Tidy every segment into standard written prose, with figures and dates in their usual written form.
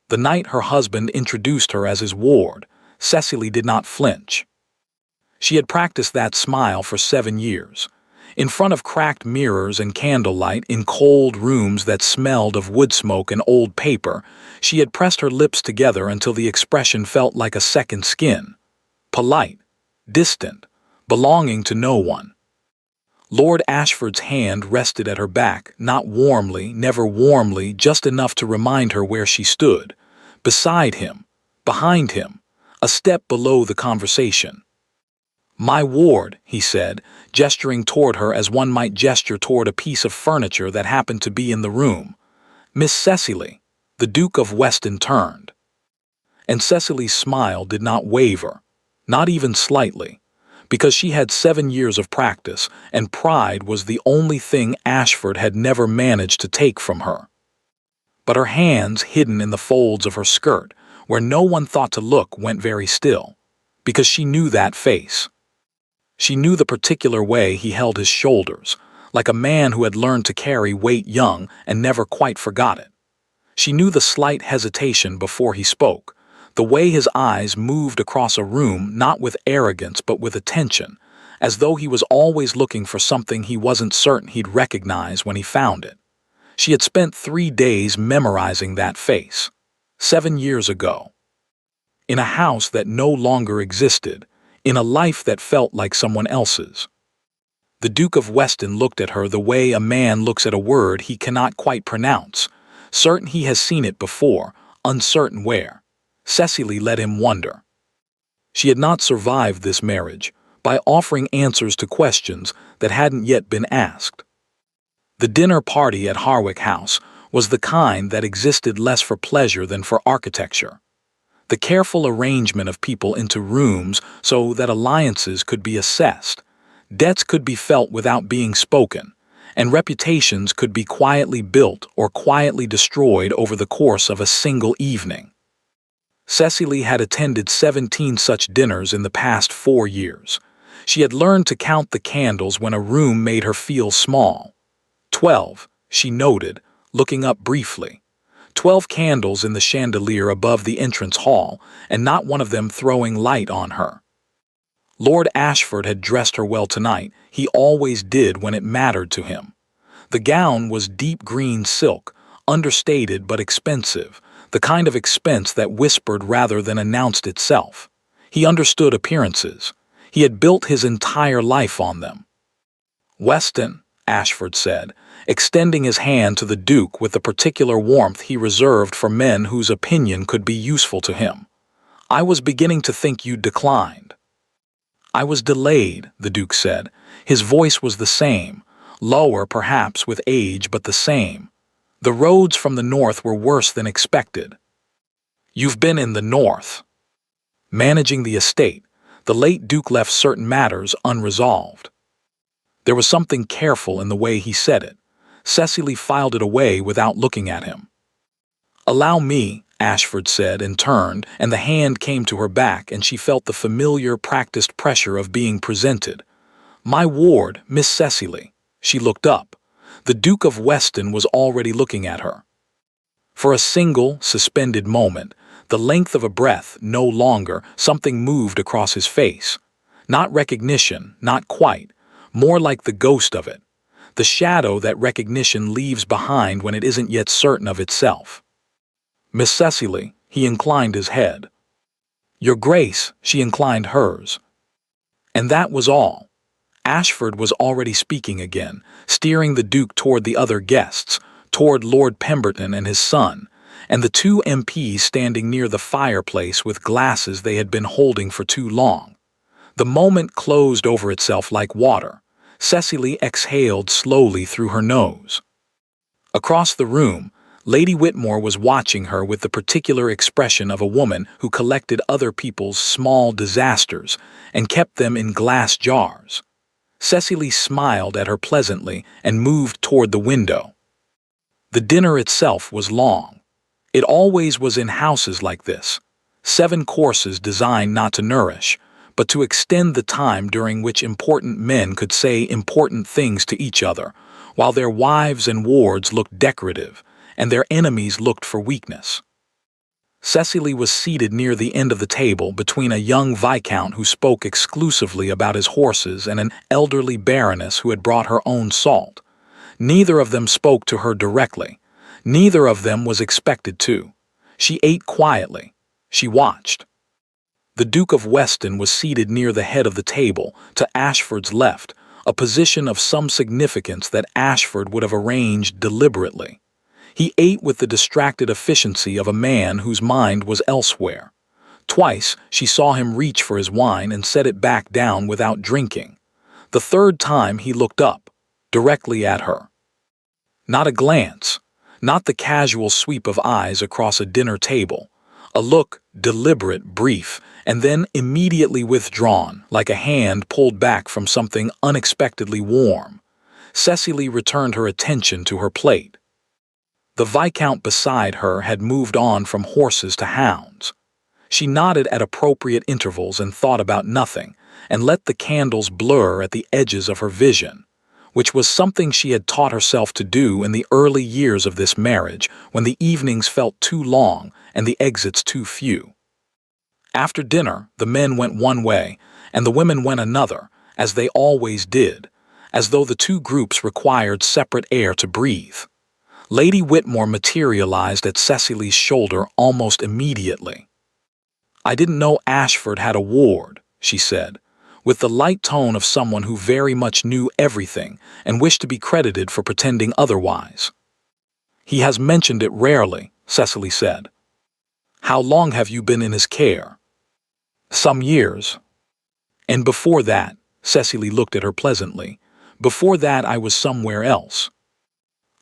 The night her husband introduced her as his ward, Cecily did not flinch. She had practiced that smile for 7 years. In front of cracked mirrors and candlelight, in cold rooms that smelled of wood smoke and old paper, she had pressed her lips together until the expression felt like a second skin. Polite, distant, belonging to no one. Lord Ashford's hand rested at her back, not warmly, never warmly, just enough to remind her where she stood. Beside him, behind him, a step below the conversation. "My ward," he said, gesturing toward her as one might gesture toward a piece of furniture that happened to be in the room. "Miss Cecily." The Duke of Weston turned. And Cecily's smile did not waver, not even slightly, because she had 7 years of practice, and pride was the only thing Ashford had never managed to take from her. But her hands, hidden in the folds of her skirt, where no one thought to look, went very still, because she knew that face. She knew the particular way he held his shoulders, like a man who had learned to carry weight young and never quite forgot it. She knew the slight hesitation before he spoke, the way his eyes moved across a room not with arrogance but with attention, as though he was always looking for something he wasn't certain he'd recognize when he found it. She had spent 3 days memorizing that face. 7 years ago. In a house that no longer existed, in a life that felt like someone else's. The Duke of Weston looked at her the way a man looks at a word he cannot quite pronounce, certain he has seen it before, uncertain where. Cecily let him wonder. She had not survived this marriage by offering answers to questions that hadn't yet been asked. The dinner party at Harwick House was the kind that existed less for pleasure than for architecture. The careful arrangement of people into rooms so that alliances could be assessed, debts could be felt without being spoken, and reputations could be quietly built or quietly destroyed over the course of a single evening. Cecily had attended 17 such dinners in the past 4 years. She had learned to count the candles when a room made her feel small. 12, she noted, looking up briefly. 12 candles in the chandelier above the entrance hall, and not one of them throwing light on her. Lord Ashford had dressed her well tonight. He always did when it mattered to him. The gown was deep green silk, understated but expensive, the kind of expense that whispered rather than announced itself. He understood appearances. He had built his entire life on them. "Weston," Ashford said, extending his hand to the Duke with the particular warmth he reserved for men whose opinion could be useful to him. "I was beginning to think you'd declined." "I was delayed," the Duke said. His voice was the same, lower perhaps with age but the same. "The roads from the north were worse than expected." "You've been in the north." Managing the estate, the late Duke left certain matters unresolved. There was something careful in the way he said it. Cecily filed it away without looking at him. "Allow me," Ashford said, and turned, and the hand came to her back, and she felt the familiar, practiced pressure of being presented. "My ward, Miss Cecily." She looked up. The Duke of Weston was already looking at her. For a single, suspended moment, the length of a breath, no longer, something moved across his face. Not recognition, not quite, more like the ghost of it. The shadow that recognition leaves behind when it isn't yet certain of itself. "Miss Cecily," he inclined his head. "Your Grace," she inclined hers. And that was all. Ashford was already speaking again, steering the Duke toward the other guests, toward Lord Pemberton and his son, and the 2 MPs standing near the fireplace with glasses they had been holding for too long. The moment closed over itself like water. Cecily exhaled slowly through her nose. Across the room, Lady Whitmore was watching her with the particular expression of a woman who collected other people's small disasters and kept them in glass jars. Cecily smiled at her pleasantly and moved toward the window. The dinner itself was long. It always was in houses like this. 7 courses designed not to nourish, but to extend the time during which important men could say important things to each other, while their wives and wards looked decorative, and their enemies looked for weakness. Cecily was seated near the end of the table between a young viscount who spoke exclusively about his horses and an elderly baroness who had brought her own salt. Neither of them spoke to her directly. Neither of them was expected to. She ate quietly. She watched. The Duke of Weston was seated near the head of the table, to Ashford's left, a position of some significance that Ashford would have arranged deliberately. He ate with the distracted efficiency of a man whose mind was elsewhere. Twice she saw him reach for his wine and set it back down without drinking. The third time he looked up, directly at her. Not a glance, not the casual sweep of eyes across a dinner table. A look, deliberate, brief, and then immediately withdrawn, like a hand pulled back from something unexpectedly warm. Cecily returned her attention to her plate. The Viscount beside her had moved on from horses to hounds. She nodded at appropriate intervals and thought about nothing, and let the candles blur at the edges of her vision, which was something she had taught herself to do in the early years of this marriage, when the evenings felt too long and the exits too few. After dinner, the men went one way, and the women went another, as they always did, as though the two groups required separate air to breathe. Lady Whitmore materialized at Cecily's shoulder almost immediately. "I didn't know Ashford had a ward," she said, with the light tone of someone who very much knew everything and wished to be credited for pretending otherwise. "He has mentioned it rarely," Cecily said. "How long have you been in his care?" "Some years." "And before that," Cecily looked at her pleasantly, "before that I was somewhere else."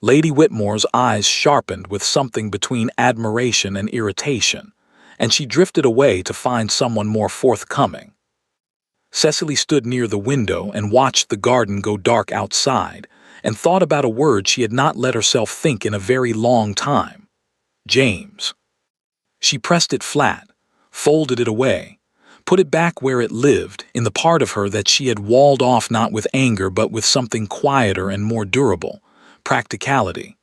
Lady Whitmore's eyes sharpened with something between admiration and irritation, and she drifted away to find someone more forthcoming. Cecily stood near the window and watched the garden go dark outside, and thought about a word she had not let herself think in a very long time. James. She pressed it flat, folded it away, put it back where it lived, in the part of her that she had walled off not with anger but with something quieter and more durable, practicality.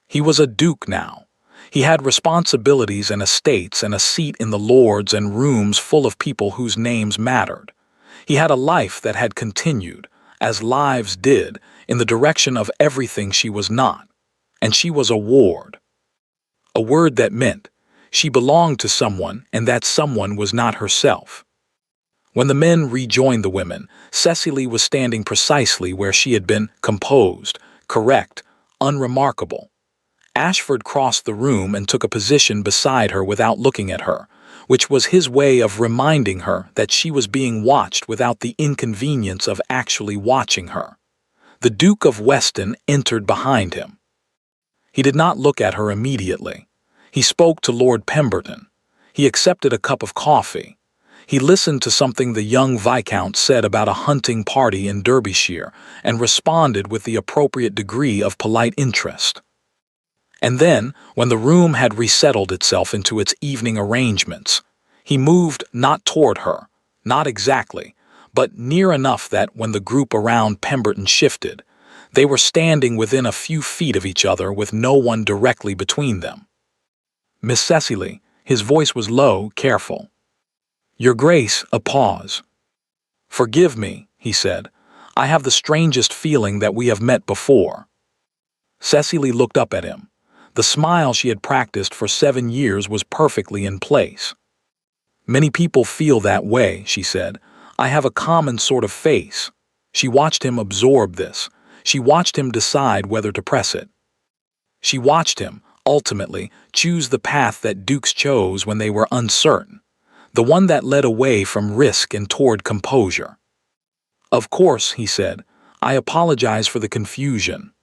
He was a duke now. He had responsibilities and estates and a seat in the Lords and rooms full of people whose names mattered. He had a life that had continued, as lives did, in the direction of everything she was not, and she was a ward. A word that meant she belonged to someone and that someone was not herself. When the men rejoined the women, Cecily was standing precisely where she had been, composed, correct, unremarkable. Ashford crossed the room and took a position beside her without looking at her, which was his way of reminding her that she was being watched without the inconvenience of actually watching her. The Duke of Weston entered behind him. He did not look at her immediately. He spoke to Lord Pemberton. He accepted a cup of coffee. He listened to something the young Viscount said about a hunting party in Derbyshire and responded with the appropriate degree of polite interest. And then, when the room had resettled itself into its evening arrangements, he moved not toward her, not exactly, but near enough that when the group around Pemberton shifted, they were standing within a few feet of each other with no one directly between them. "Miss Cecily," his voice was low, careful. "Your Grace," a pause. "Forgive me," he said. "I have the strangest feeling that we have met before." Cecily looked up at him. The smile she had practiced for 7 years was perfectly in place. "Many people feel that way," she said. "I have a common sort of face." She watched him absorb this. She watched him decide whether to press it. She watched him, ultimately, choose the path that dukes chose when they were uncertain, the one that led away from risk and toward composure. "Of course," he said. "I apologize for the confusion."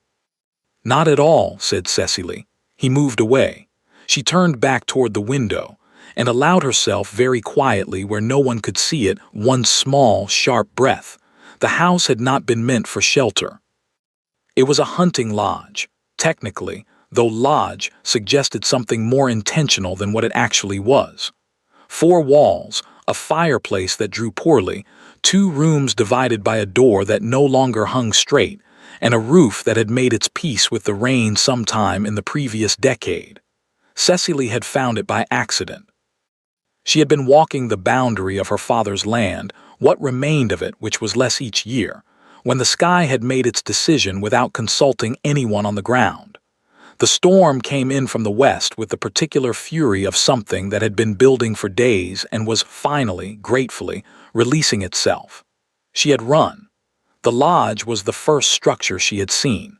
"Not at all," said Cecily. He moved away. She turned back toward the window and allowed herself very quietly, where no one could see it, one small, sharp breath. The house had not been meant for shelter. It was a hunting lodge, technically, though lodge suggested something more intentional than what it actually was. 4 walls, a fireplace that drew poorly, 2 rooms divided by a door that no longer hung straight, and a roof that had made its peace with the rain sometime in the previous decade. Cecily had found it by accident. She had been walking the boundary of her father's land, what remained of it, which was less each year, when the sky had made its decision without consulting anyone on the ground. The storm came in from the west with the particular fury of something that had been building for days and was finally, gratefully, releasing itself. She had run. The lodge was the first structure she had seen.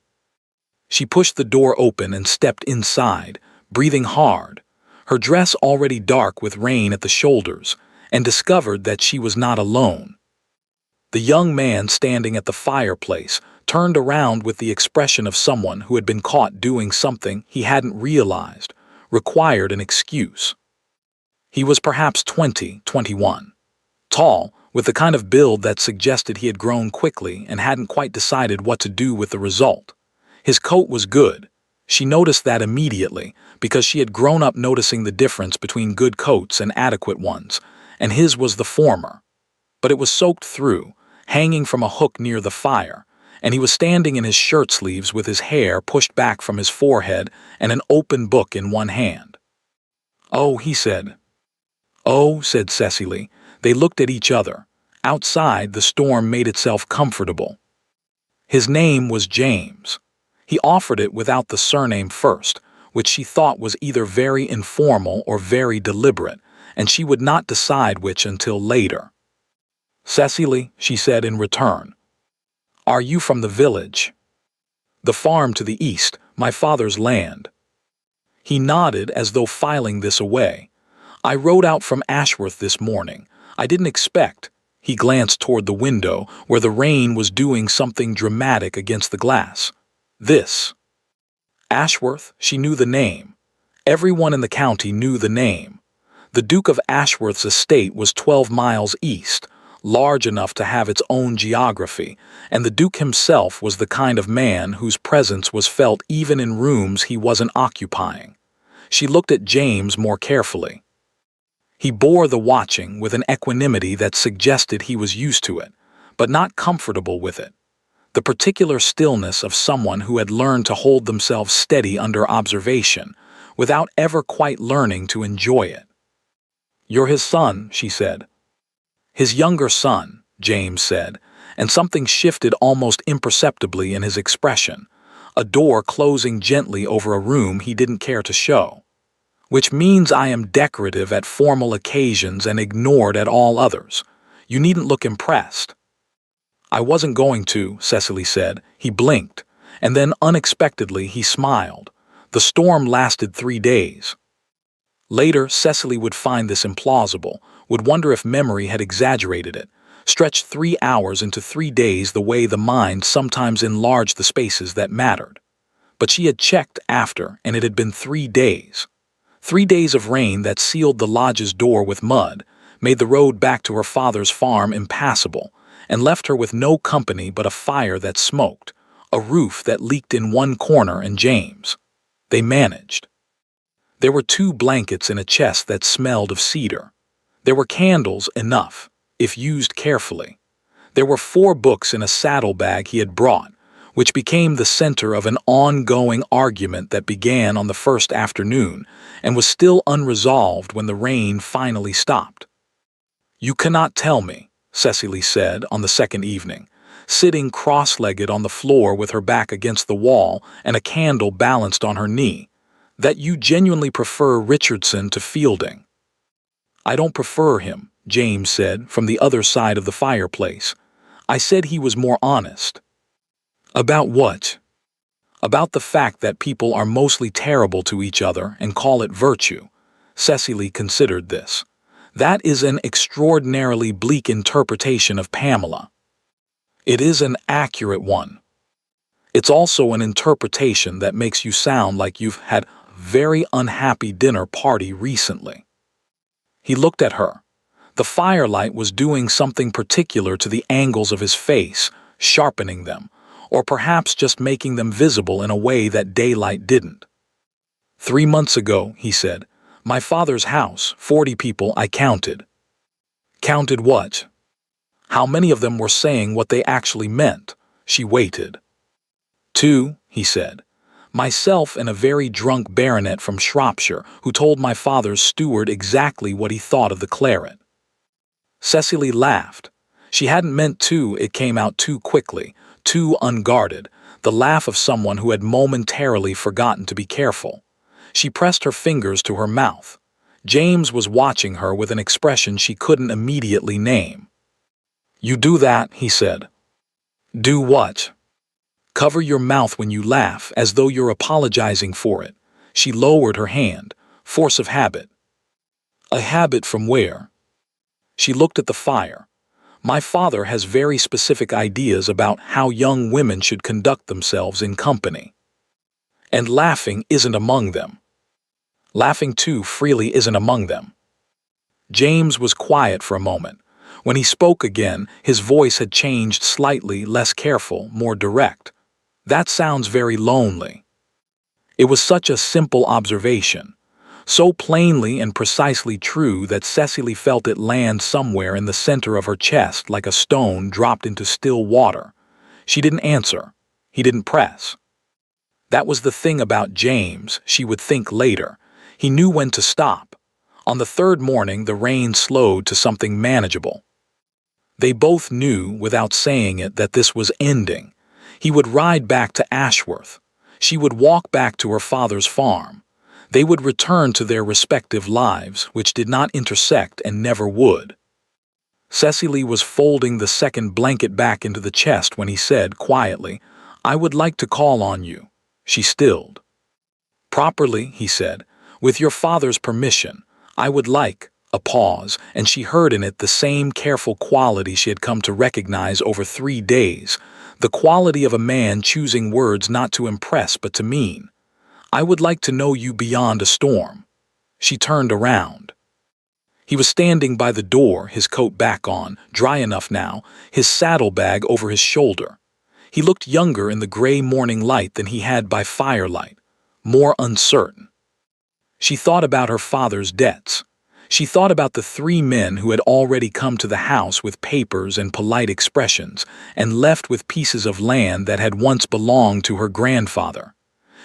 She pushed the door open and stepped inside, breathing hard, her dress already dark with rain at the shoulders, and discovered that she was not alone. The young man standing at the fireplace turned around with the expression of someone who had been caught doing something he hadn't realized required an excuse. He was perhaps 20, 21. Tall, with the kind of build that suggested he had grown quickly and hadn't quite decided what to do with the result. His coat was good. She noticed that immediately because she had grown up noticing the difference between good coats and adequate ones, and his was the former. But it was soaked through, hanging from a hook near the fire, and he was standing in his shirt sleeves with his hair pushed back from his forehead and an open book in one hand. "Oh," he said. "Oh," said Cecily. They looked at each other. Outside, the storm made itself comfortable. His name was James. He offered it without the surname first, which she thought was either very informal or very deliberate, and she would not decide which until later. "Cecily," she said in return, "are you from the village?" "The farm to the east, my father's land." He nodded as though filing this away. "I rode out from Ashworth this morning. I didn't expect—" He glanced toward the window, where the rain was doing something dramatic against the glass. "This." Ashworth, she knew the name. Everyone in the county knew the name. The Duke of Ashworth's estate was 12 miles east, large enough to have its own geography, and the Duke himself was the kind of man whose presence was felt even in rooms he wasn't occupying. She looked at James more carefully. He bore the watching with an equanimity that suggested he was used to it, but not comfortable with it. The particular stillness of someone who had learned to hold themselves steady under observation, without ever quite learning to enjoy it. "You're his son," she said. "His younger son," James said, and something shifted almost imperceptibly in his expression, a door closing gently over a room he didn't care to show. "Which means I am decorative at formal occasions and ignored at all others. You needn't look impressed." "I wasn't going to," Cecily said. He blinked, and then unexpectedly he smiled. The storm lasted 3 days. Later, Cecily would find this implausible, would wonder if memory had exaggerated it, stretched 3 hours into 3 days the way the mind sometimes enlarged the spaces that mattered. But she had checked after, and it had been 3 days. 3 days of rain that sealed the lodge's door with mud, made the road back to her father's farm impassable, and left her with no company but a fire that smoked, a roof that leaked in one corner, and James. They managed. There were 2 blankets in a chest that smelled of cedar. There were candles enough, if used carefully. There were 4 books in a saddlebag he had brought, which became the center of an ongoing argument that began on the first afternoon and was still unresolved when the rain finally stopped. "You cannot tell me," Cecily said on the second evening, sitting cross-legged on the floor with her back against the wall and a candle balanced on her knee, "that you genuinely prefer Richardson to Fielding." "I don't prefer him," James said from the other side of the fireplace. "I said he was more honest." "About what?" "About the fact that people are mostly terrible to each other and call it virtue." Cecily considered this. "That is an extraordinarily bleak interpretation of Pamela." "It is an accurate one. It's also an interpretation that makes you sound like you've had a very unhappy dinner party recently." He looked at her. The firelight was doing something particular to the angles of his face, sharpening them, or perhaps just making them visible in a way that daylight didn't. "3 months ago," he said, "my father's house, 40 people I counted." "Counted what?" "How many of them were saying what they actually meant?" She waited. "2," he said. Myself and a very drunk baronet from Shropshire who told my father's steward exactly what he thought of the claret. Cecily laughed. She hadn't meant to, it came out too quickly, too unguarded, the laugh of someone who had momentarily forgotten to be careful. She pressed her fingers to her mouth. James was watching her with an expression she couldn't immediately name. "You do that," he said. "Do what?" "Cover your mouth when you laugh, as though you're apologizing for it." She lowered her hand. "Force of habit." "A habit from where?" She looked at the fire. "My father has very specific ideas about how young women should conduct themselves in company. And laughing isn't among them. Laughing too freely isn't among them." James was quiet for a moment. When he spoke again, his voice had changed slightly, less careful, more direct. "That sounds very lonely." It was such a simple observation, so plainly and precisely true that Cecily felt it land somewhere in the center of her chest like a stone dropped into still water. She didn't answer. He didn't press. That was the thing about James, she would think later. He knew when to stop. On the third morning, the rain slowed to something manageable. They both knew, without saying it, that this was ending. He would ride back to Ashworth. She would walk back to her father's farm. They would return to their respective lives, which did not intersect and never would. Cecily was folding the second blanket back into the chest when he said, quietly, "I would like to call on you." She stilled. "Properly," he said, "with your father's permission, I would like—" A pause, and she heard in it the same careful quality she had come to recognize over 3 days, the quality of a man choosing words not to impress but to mean. "I would like to know you beyond a storm." She turned around. He was standing by the door, his coat back on, dry enough now, his saddlebag over his shoulder. He looked younger in the gray morning light than he had by firelight, more uncertain. She thought about her father's debts. She thought about the 3 men who had already come to the house with papers and polite expressions, and left with pieces of land that had once belonged to her grandfather.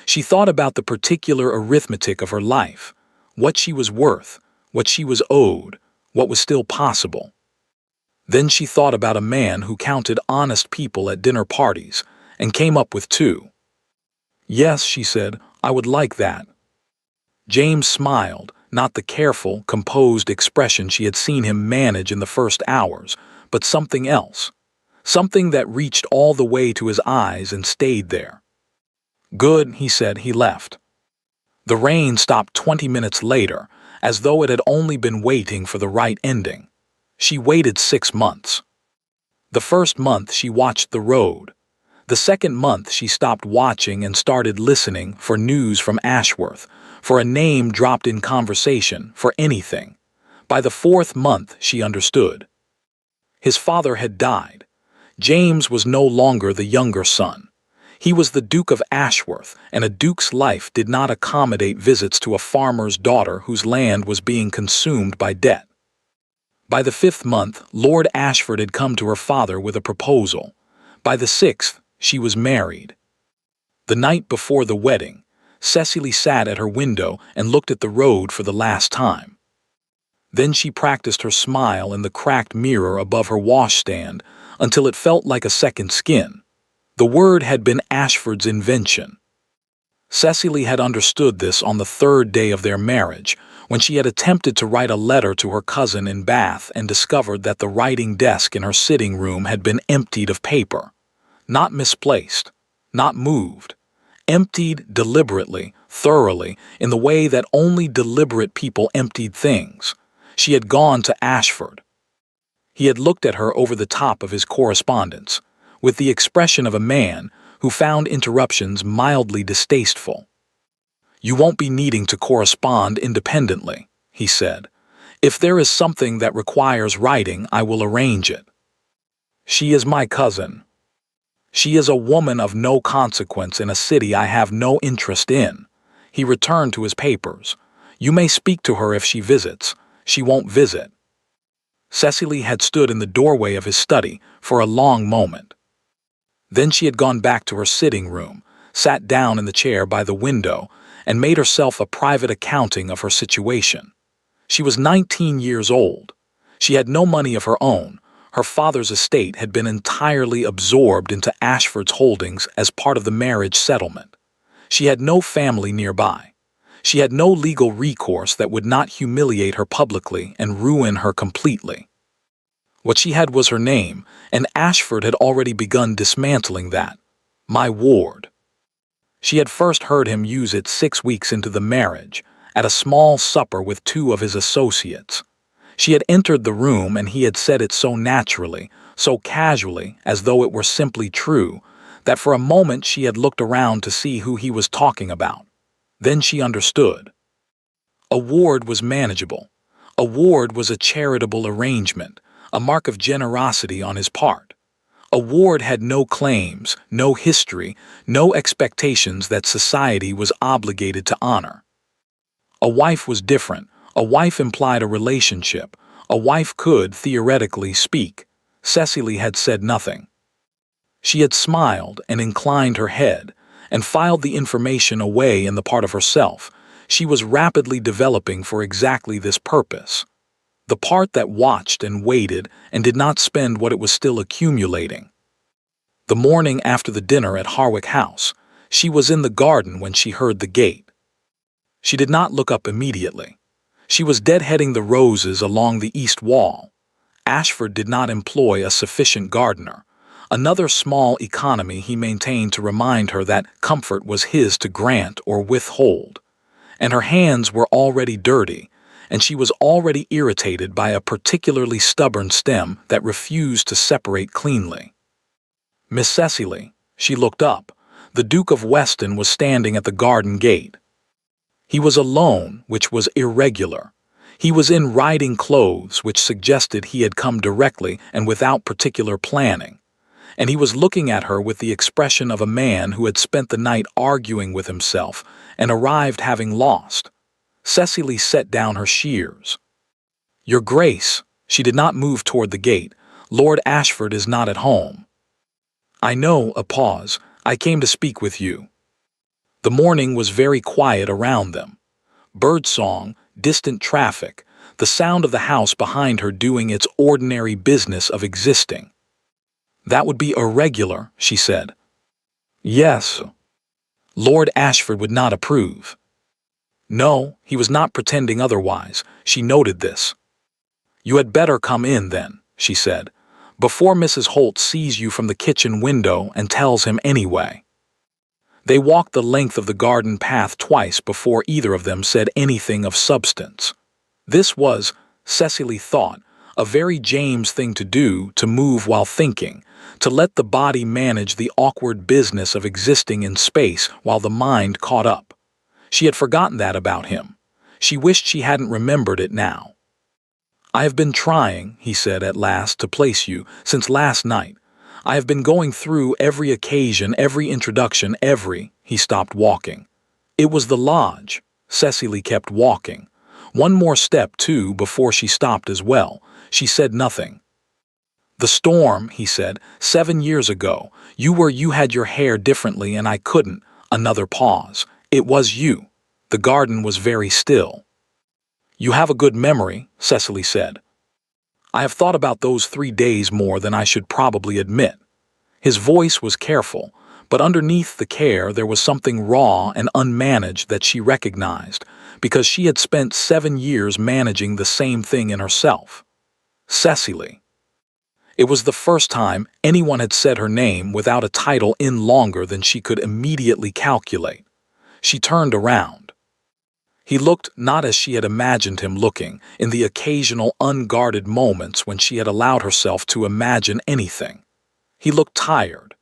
She thought about the particular arithmetic of her life, what she was worth, what she was owed, what was still possible. Then she thought about a man who counted honest people at dinner parties, and came up with 2. "Yes," she said, "I would like that." James smiled, not the careful, composed expression she had seen him manage in the first hours, but something else, something that reached all the way to his eyes and stayed there. "Good," he said. He left. The rain stopped 20 minutes later, as though it had only been waiting for the right ending. She waited 6 months. The first month she watched the road. The second month she stopped watching and started listening for news from Ashworth, for a name dropped in conversation, for anything. By the 4th month she understood. His father had died. James was no longer the younger son. He was the Duke of Ashworth, and a duke's life did not accommodate visits to a farmer's daughter whose land was being consumed by debt. By the 5th month, Lord Ashford had come to her father with a proposal. By the 6th, she was married. The night before the wedding, Cecily sat at her window and looked at the road for the last time. Then she practiced her smile in the cracked mirror above her washstand until it felt like a second skin. The word had been Ashford's invention. Cecily had understood this on the 3rd day of their marriage, when she had attempted to write a letter to her cousin in Bath and discovered that the writing desk in her sitting room had been emptied of paper. Not misplaced, not moved. Emptied deliberately, thoroughly, in the way that only deliberate people emptied things. She had gone to Ashford. He had looked at her over the top of his correspondence, with the expression of a man who found interruptions mildly distasteful. "You won't be needing to correspond independently," he said. "If there is something that requires writing, I will arrange it. She is my cousin. She is a woman of no consequence in a city I have no interest in." He returned to his papers. "You may speak to her if she visits. She won't visit." Cecily had stood in the doorway of his study for a long moment. Then she had gone back to her sitting room, sat down in the chair by the window, and made herself a private accounting of her situation. She was 19 years old. She had no money of her own. Her father's estate had been entirely absorbed into Ashford's holdings as part of the marriage settlement. She had no family nearby. She had no legal recourse that would not humiliate her publicly and ruin her completely. What she had was her name, and Ashford had already begun dismantling that. My ward. She had first heard him use it 6 weeks into the marriage, at a small supper with 2 of his associates. She had entered the room and he had said it so naturally, so casually, as though it were simply true, that for a moment she had looked around to see who he was talking about. Then she understood. A ward was manageable. A ward was a charitable arrangement, a mark of generosity on his part. A ward had no claims, no history, no expectations that society was obligated to honor. A wife was different. A wife implied a relationship. A wife could, theoretically, speak. Cecily had said nothing. She had smiled and inclined her head, and filed the information away in the part of herself she was rapidly developing for exactly this purpose. The part that watched and waited and did not spend what it was still accumulating. The morning after the dinner at Harwick House, she was in the garden when she heard the gate. She did not look up immediately. She was deadheading the roses along the east wall. Ashford did not employ a sufficient gardener. Another small economy he maintained to remind her that comfort was his to grant or withhold. And her hands were already dirty, and she was already irritated by a particularly stubborn stem that refused to separate cleanly. Miss Cecily, she looked up. The Duke of Weston was standing at the garden gate. He was alone, which was irregular. He was in riding clothes, which suggested he had come directly and without particular planning. And he was looking at her with the expression of a man who had spent the night arguing with himself and arrived having lost. Cecily set down her shears. "Your Grace," she did not move toward the gate, "Lord Ashford is not at home." "I know," a pause, "I came to speak with you." The morning was very quiet around them. Birdsong, distant traffic, the sound of the house behind her doing its ordinary business of existing. "That would be irregular," she said. "Yes." Lord Ashford would not approve. No, he was not pretending otherwise. She noted this. "You had better come in, then," she said, "before Mrs. Holt sees you from the kitchen window and tells him anyway." They walked the length of the garden path twice before either of them said anything of substance. This was, Cecily thought, a very James thing to do, to move while thinking, to let the body manage the awkward business of existing in space while the mind caught up. She had forgotten that about him. She wished she hadn't remembered it now. "I have been trying," he said at last, "to place you, since last night. I have been going through every occasion, every introduction, He stopped walking. It was the lodge. Cecily kept walking. One more step, too, before she stopped as well. She said nothing. "The storm," he said, "7 years ago. You had your hair differently and I couldn't." Another pause. "It was you." The garden was very still. "You have a good memory," Cecily said. "I have thought about those 3 days more than I should probably admit." His voice was careful, but underneath the care there was something raw and unmanaged that she recognized, because she had spent 7 years managing the same thing in herself. Cecily. It was the first time anyone had said her name without a title in longer than she could immediately calculate. She turned around. He looked not as she had imagined him looking, in the occasional unguarded moments when she had allowed herself to imagine anything. He looked tired.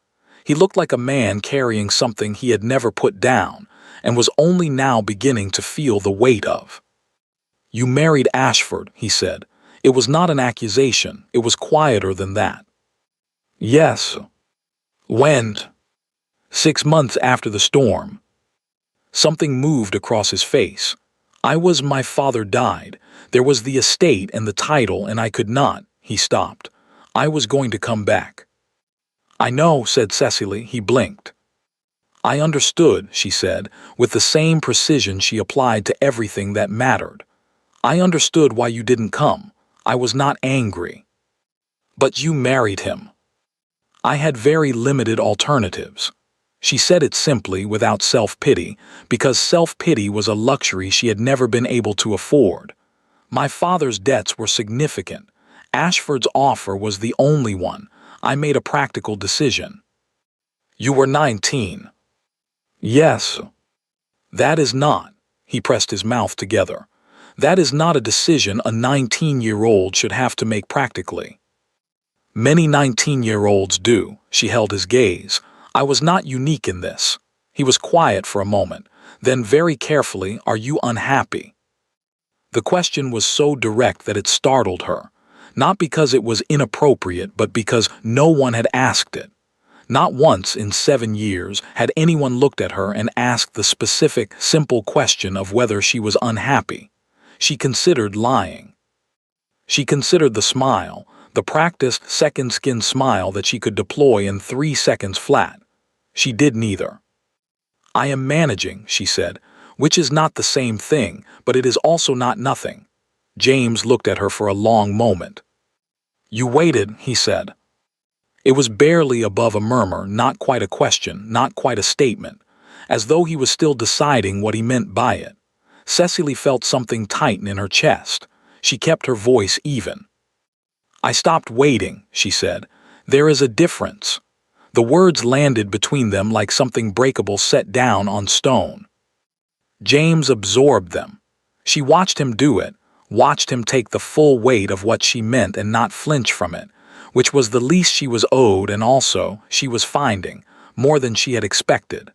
He looked like a man carrying something he had never put down, and was only now beginning to feel the weight of. "You married Ashford," he said. "It was not an accusation, it was quieter than that." "Yes." "When?" "6 months after the storm." Something moved across his face. My father died. There was the estate and the title, and I could not." He stopped. "I was going to come back." "I know," said Cecily. He blinked. I understood, she said, with the same precision she applied to everything that mattered. I understood why you didn't come. I was not angry. But you married him. I had very limited alternatives. She said it simply, without self-pity, because self-pity was a luxury she had never been able to afford. My father's debts were significant. Ashford's offer was the only one. I made a practical decision. You were 19. Yes. That is not. He pressed his mouth together. That is not a decision a 19-year-old should have to make practically. Many 19-year-olds do. She held his gaze. I was not unique in this. He was quiet for a moment. Then very carefully, are you unhappy? The question was so direct that it startled her. Not because it was inappropriate, but because no one had asked it. Not once in 7 years had anyone looked at her and asked the specific, simple question of whether she was unhappy. She considered lying. She considered the smile, the practiced second-skin smile that she could deploy in 3 seconds flat. She did neither. I am managing, she said, which is not the same thing, but it is also not nothing. James looked at her for a long moment. You waited, he said. It was barely above a murmur, not quite a question, not quite a statement, as though he was still deciding what he meant by it. Cecily felt something tighten in her chest. She kept her voice even. I stopped waiting, she said. There is a difference. The words landed between them like something breakable set down on stone. James absorbed them. She watched him do it, watched him take the full weight of what she meant and not flinch from it, which was the least she was owed, and also, she was finding, more than she had expected.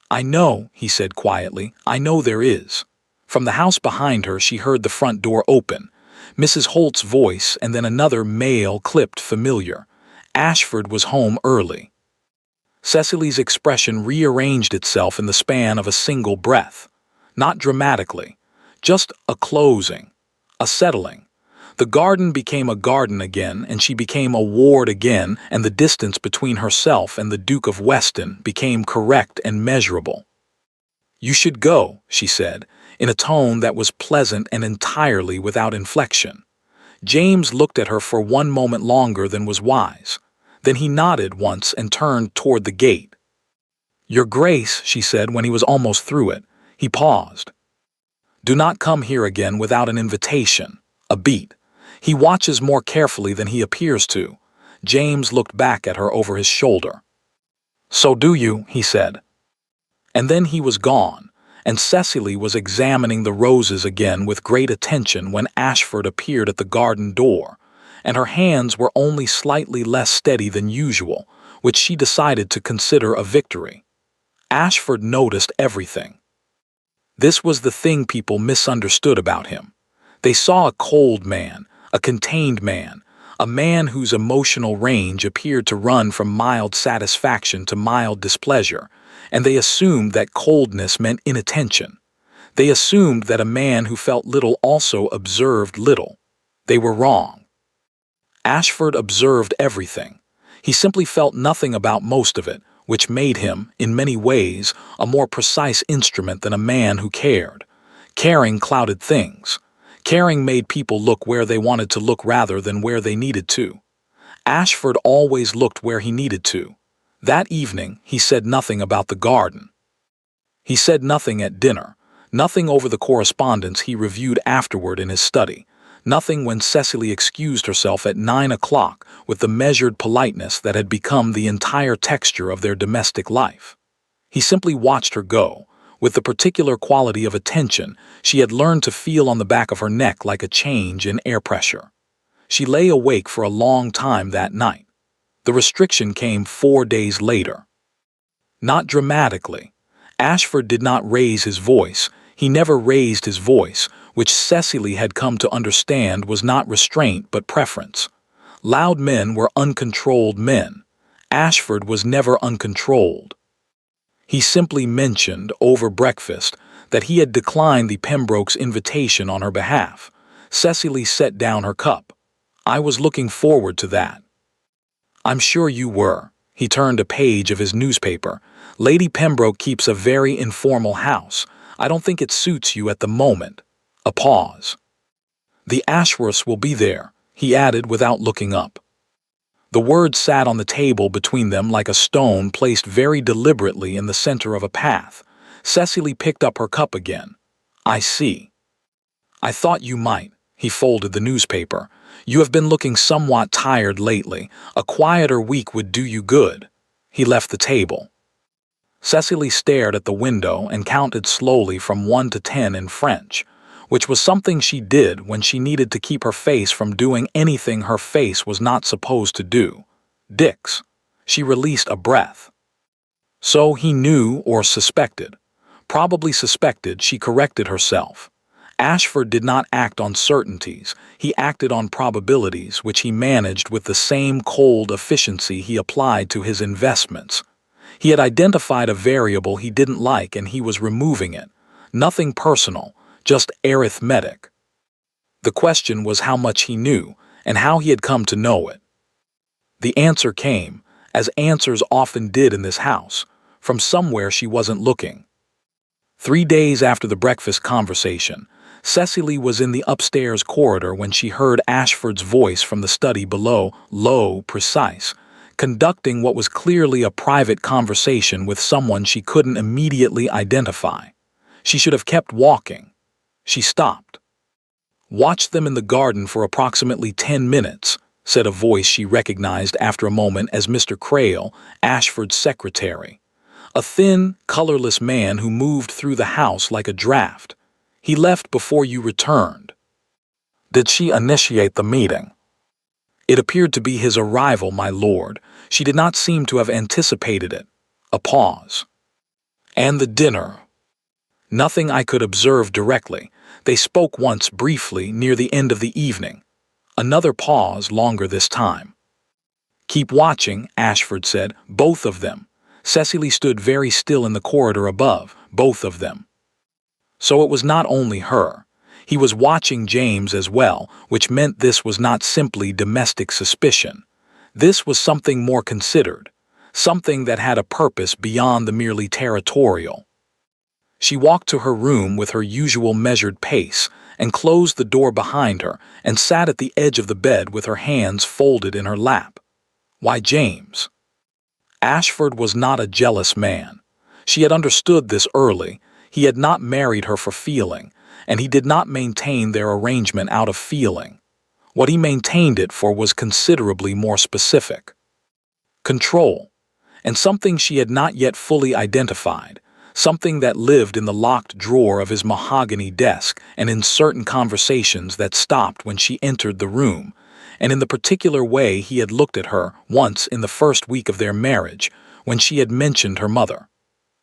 I know, he said quietly, I know there is. From the house behind her she heard the front door open. Mrs. Holt's voice, and then another male clipped familiar. Ashford was home early. Cecily's expression rearranged itself in the span of a single breath. Not dramatically, just a closing, a settling. The garden became a garden again, and she became a ward again, and the distance between herself and the Duke of Weston became correct and measurable. You should go, she said, in a tone that was pleasant and entirely without inflection. James looked at her for one moment longer than was wise. Then he nodded once and turned toward the gate. Your Grace, she said when he was almost through it. He paused. Do not come here again without an invitation. A beat. He watches more carefully than he appears to. James looked back at her over his shoulder. So do you, he said. And then he was gone, and Cecily was examining the roses again with great attention when Ashford appeared at the garden door, and her hands were only slightly less steady than usual, which she decided to consider a victory. Ashford noticed everything. This was the thing people misunderstood about him. They saw a cold man, a contained man, a man whose emotional range appeared to run from mild satisfaction to mild displeasure, and they assumed that coldness meant inattention. They assumed that a man who felt little also observed little. They were wrong. Ashford observed everything. He simply felt nothing about most of it, which made him, in many ways, a more precise instrument than a man who cared. Caring clouded things. Caring made people look where they wanted to look rather than where they needed to. Ashford always looked where he needed to. That evening, he said nothing about the garden. He said nothing at dinner, nothing over the correspondence he reviewed afterward in his study, nothing when Cecily excused herself at 9 o'clock with the measured politeness that had become the entire texture of their domestic life. He simply watched her go, with the particular quality of attention she had learned to feel on the back of her neck like a change in air pressure. She lay awake for a long time that night. The restriction came 4 days later. Not dramatically. Ashford did not raise his voice. He never raised his voice, which Cecily had come to understand was not restraint but preference. Loud men were uncontrolled men. Ashford was never uncontrolled. He simply mentioned, over breakfast, that he had declined the Pembrokes' invitation on her behalf. Cecily set down her cup. I was looking forward to that. I'm sure you were. He turned a page of his newspaper. Lady Pembroke keeps a very informal house. I don't think it suits you at the moment. A pause. The Ashworths will be there, he added without looking up. The words sat on the table between them like a stone placed very deliberately in the center of a path. Cecily picked up her cup again. I see. I thought you might. He folded the newspaper. You have been looking somewhat tired lately. A quieter week would do you good. He left the table. Cecily stared at the window and counted slowly from 1 to 10 in French, which was something she did when she needed to keep her face from doing anything her face was not supposed to do. Dix. She released a breath. So he knew or suspected. Probably suspected, she corrected herself. Ashford did not act on certainties, he acted on probabilities which he managed with the same cold efficiency he applied to his investments. He had identified a variable he didn't like and he was removing it. Nothing personal, just arithmetic. The question was how much he knew and how he had come to know it. The answer came, as answers often did in this house, from somewhere she wasn't looking. 3 days after the breakfast conversation, Cecily was in the upstairs corridor when she heard Ashford's voice from the study below, low, precise, conducting what was clearly a private conversation with someone she couldn't immediately identify. She should have kept walking. She stopped. Watch them in the garden for approximately 10 minutes, said a voice she recognized after a moment as Mr. Crail, Ashford's secretary. A thin, colorless man who moved through the house like a draft. He left before you returned. Did she initiate the meeting? It appeared to be his arrival, my lord. She did not seem to have anticipated it. A pause. And the dinner? Nothing I could observe directly. They spoke once briefly near the end of the evening. Another pause, longer this time. Keep watching, Ashford said, both of them. Cecily stood very still in the corridor above, both of them. So it was not only her. He was watching James as well, which meant this was not simply domestic suspicion. This was something more considered, something that had a purpose beyond the merely territorial. She walked to her room with her usual measured pace and closed the door behind her and sat at the edge of the bed with her hands folded in her lap. Why James? Ashford was not a jealous man. She had understood this early. He had not married her for feeling, and he did not maintain their arrangement out of feeling. What he maintained it for was considerably more specific. Control, and something she had not yet fully identified, something that lived in the locked drawer of his mahogany desk and in certain conversations that stopped when she entered the room, and in the particular way he had looked at her once in the first week of their marriage, when she had mentioned her mother.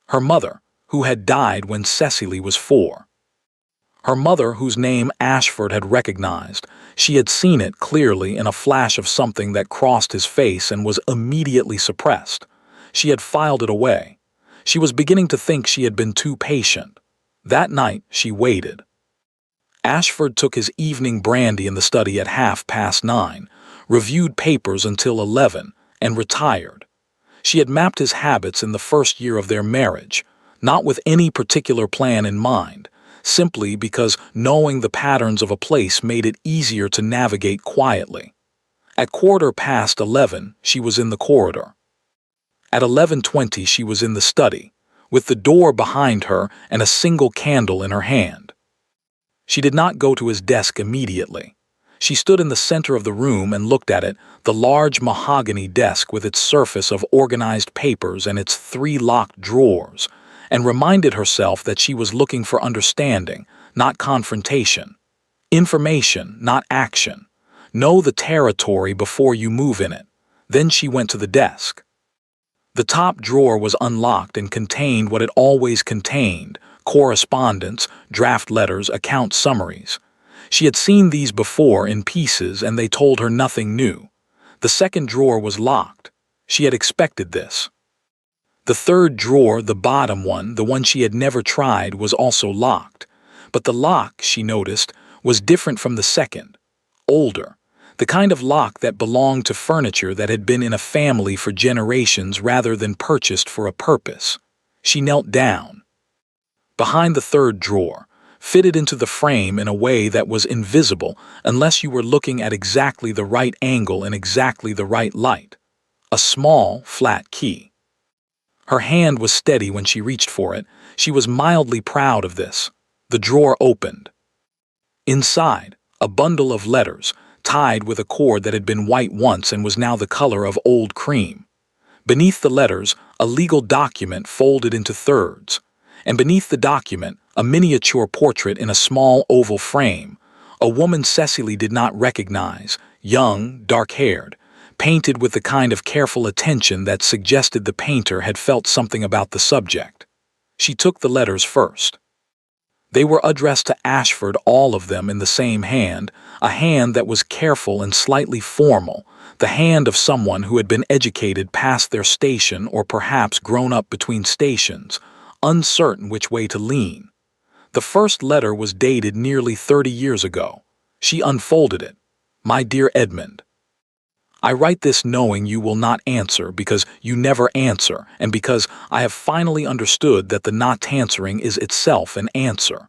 Her mother, who had died when Cecily was 4. Her mother, whose name Ashford had recognized. She had seen it clearly in a flash of something that crossed his face and was immediately suppressed. She had filed it away. She was beginning to think she had been too patient. That night, she waited. Ashford took his evening brandy in the study at 9:30, reviewed papers until 11, and retired. She had mapped his habits in the first year of their marriage, not with any particular plan in mind, simply because knowing the patterns of a place made it easier to navigate quietly. At 11:15, she was in the corridor. At 11:20, she was in the study, with the door behind her and a single candle in her hand. She did not go to his desk immediately. She stood in the center of the room and looked at it, the large mahogany desk with its surface of organized papers and its 3 locked drawers, and reminded herself that she was looking for understanding, not confrontation. Information, not action. Know the territory before you move in it. Then she went to the desk. The top drawer was unlocked and contained what it always contained: correspondence, draft letters, account summaries. She had seen these before in pieces and they told her nothing new. The second drawer was locked. She had expected this. The third drawer, the bottom one, the one she had never tried, was also locked. But the lock, she noticed, was different from the second. Older. The kind of lock that belonged to furniture that had been in a family for generations rather than purchased for a purpose. She knelt down. Behind the third drawer, fitted into the frame in a way that was invisible unless you were looking at exactly the right angle and exactly the right light, a small, flat key. Her hand was steady when she reached for it. She was mildly proud of this. The drawer opened. Inside, a bundle of letters, tied with a cord that had been white once and was now the color of old cream. Beneath the letters, a legal document folded into thirds. And beneath the document, a miniature portrait in a small oval frame. A woman Cecily did not recognize, young, dark-haired, painted with the kind of careful attention that suggested the painter had felt something about the subject. She took the letters first. They were addressed to Ashford, all of them in the same hand, a hand that was careful and slightly formal, the hand of someone who had been educated past their station or perhaps grown up between stations, uncertain which way to lean. The first letter was dated nearly 30 years ago. She unfolded it. "My dear Edmund, I write this knowing you will not answer because you never answer and because I have finally understood that the not answering is itself an answer.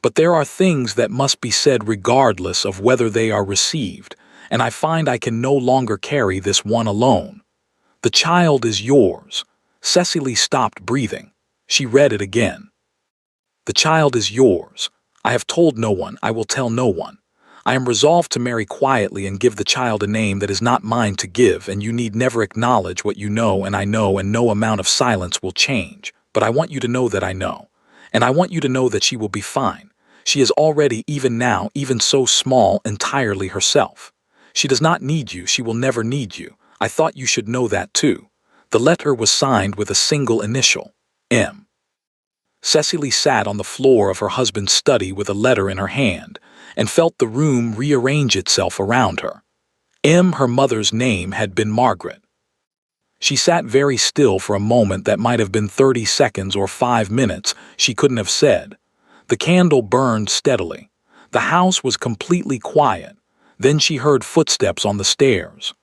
But there are things that must be said regardless of whether they are received, and I find I can no longer carry this one alone. The child is yours." Cecily stopped breathing. She read it again. "The child is yours. I have told no one, I will tell no one. I am resolved to marry quietly and give the child a name that is not mine to give, and you need never acknowledge what you know, and no amount of silence will change. But I want you to know that I know. And I want you to know that she will be fine. She is already, even now, even so small, entirely herself. She does not need you, she will never need you. I thought you should know that too." The letter was signed with a single initial, M. Cecily sat on the floor of her husband's study with a letter in her hand, and felt the room rearrange itself around her. M, her mother's name, had been Margaret. She sat very still for a moment that might have been 30 seconds or 5 minutes, she couldn't have said. The candle burned steadily. The house was completely quiet. Then she heard footsteps on the stairs.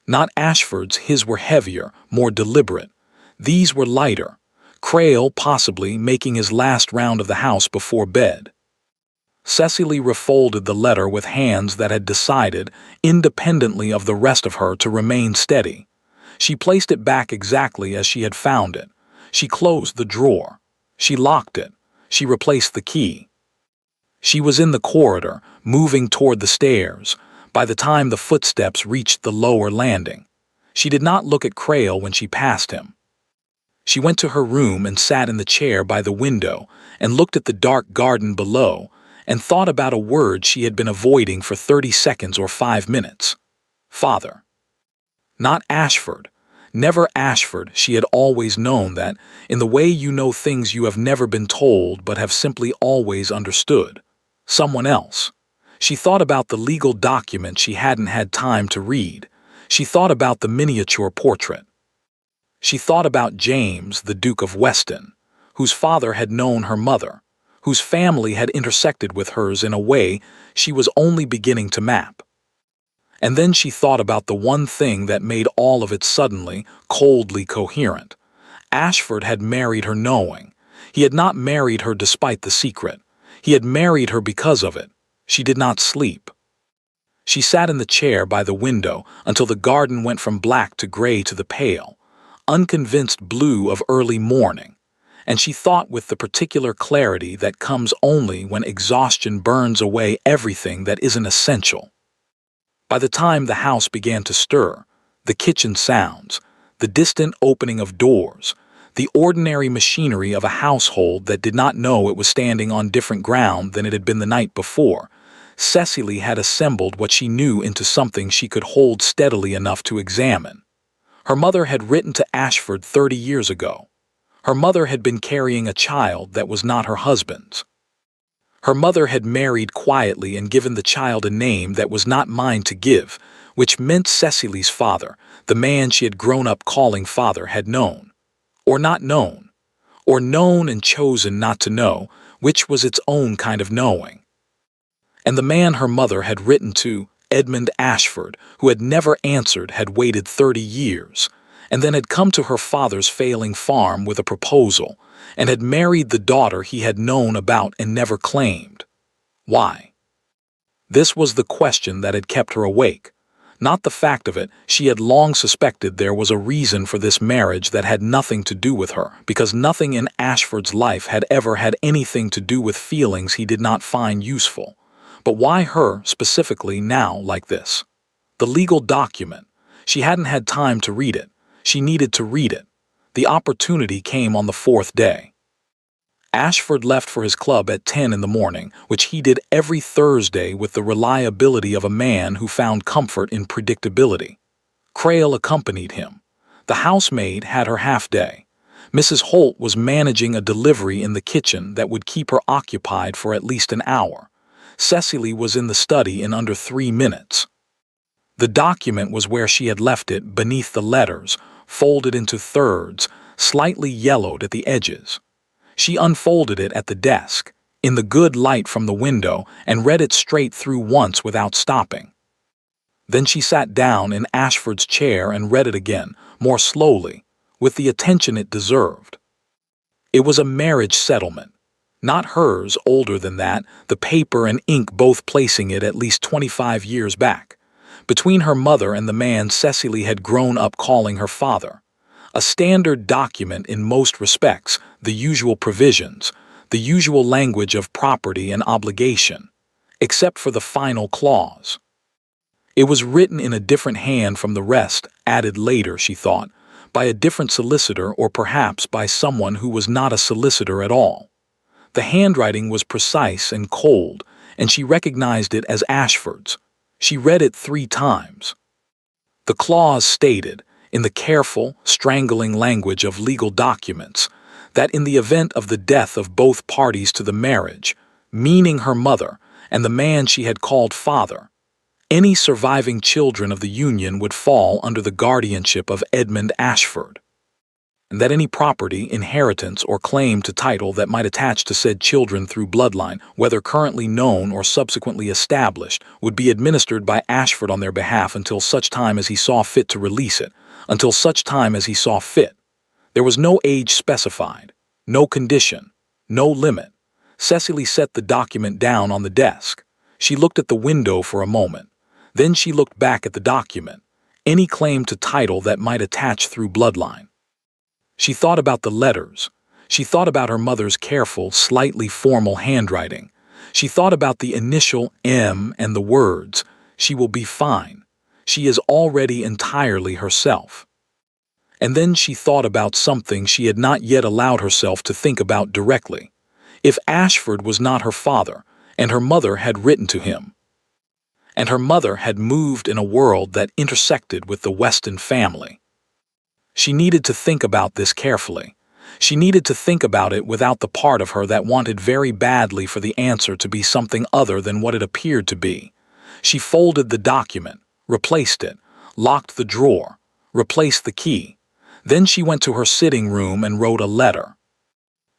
Not Ashford's, his were heavier, more deliberate. These were lighter. Crail, possibly, making his last round of the house before bed. Cecily refolded the letter with hands that had decided, independently of the rest of her, to remain steady. She placed it back exactly as she had found it. She closed the drawer. She locked it. She replaced the key. She was in the corridor, moving toward the stairs, by the time the footsteps reached the lower landing. She did not look at Crail when she passed him. She went to her room and sat in the chair by the window and looked at the dark garden below and thought about a word she had been avoiding for 30 seconds or 5 minutes. Father. Not Ashford. Never Ashford. She had always known that, in the way you know things you have never been told but have simply always understood. Someone else. She thought about the legal document she hadn't had time to read. She thought about the miniature portrait. She thought about James, the Duke of Weston, whose father had known her mother, whose family had intersected with hers in a way she was only beginning to map. And then she thought about the one thing that made all of it suddenly, coldly coherent. Ashford had married her knowing. He had not married her despite the secret. He had married her because of it. She did not sleep. She sat in the chair by the window until the garden went from black to gray to the pale, unconvinced blue of early morning, and she thought with the particular clarity that comes only when exhaustion burns away everything that isn't essential. By the time the house began to stir, the kitchen sounds, the distant opening of doors, the ordinary machinery of a household that did not know it was standing on different ground than it had been the night before, Cecily had assembled what she knew into something she could hold steadily enough to examine. Her mother had written to Ashford 30 years ago. Her mother had been carrying a child that was not her husband's. Her mother had married quietly and given the child a name that was not mine to give, which meant Cecily's father, the man she had grown up calling father, had known. Or not known. Or known and chosen not to know, which was its own kind of knowing. And the man her mother had written to, Edmund Ashford, who had never answered, had waited 30 years. and then had come to her father's failing farm with a proposal, and had married the daughter he had known about and never claimed. Why? This was the question that had kept her awake. Not the fact of it. She had long suspected there was a reason for this marriage that had nothing to do with her, because nothing in Ashford's life had ever had anything to do with feelings he did not find useful. But why her, specifically, now like this? The legal document. She hadn't had time to read it. She needed to read it. The opportunity came on the fourth day. Ashford left for his club at 10 in the morning, which he did every Thursday with the reliability of a man who found comfort in predictability. Crail accompanied him. The housemaid had her half-day. Mrs. Holt was managing a delivery in the kitchen that would keep her occupied for at least an hour. Cecily was in the study in under 3 minutes. The document was where she had left it, beneath the letters, folded into thirds, slightly yellowed at the edges. She unfolded it at the desk, in the good light from the window, and read it straight through once without stopping. Then she sat down in Ashford's chair and read it again, more slowly, with the attention it deserved. It was a marriage settlement. Not hers, older than that, the paper and ink both placing it at least 25 years back. Between her mother and the man Cecily had grown up calling her father. A standard document in most respects, the usual provisions, the usual language of property and obligation, except for the final clause. It was written in a different hand from the rest, added later, she thought, by a different solicitor or perhaps by someone who was not a solicitor at all. The handwriting was precise and cold, and she recognized it as Ashford's. She read it 3 times. The clause stated, in the careful, strangling language of legal documents, that in the event of the death of both parties to the marriage, meaning her mother and the man she had called father, any surviving children of the union would fall under the guardianship of Edmund Ashford, and that any property, inheritance, or claim to title that might attach to said children through bloodline, whether currently known or subsequently established, would be administered by Ashford on their behalf until such time as he saw fit to release it. Until such time as he saw fit. There was no age specified, no condition, no limit. Cecily set the document down on the desk. She looked at the window for a moment. Then she looked back at the document. Any claim to title that might attach through bloodline. She thought about the letters. She thought about her mother's careful, slightly formal handwriting. She thought about the initial M and the words, "She will be fine. She is already entirely herself." And then she thought about something she had not yet allowed herself to think about directly. If Ashford was not her father, and her mother had written to him, and her mother had moved in a world that intersected with the Weston family. She needed to think about this carefully. She needed to think about it without the part of her that wanted very badly for the answer to be something other than what it appeared to be. She folded the document, replaced it, locked the drawer, replaced the key. Then she went to her sitting room and wrote a letter.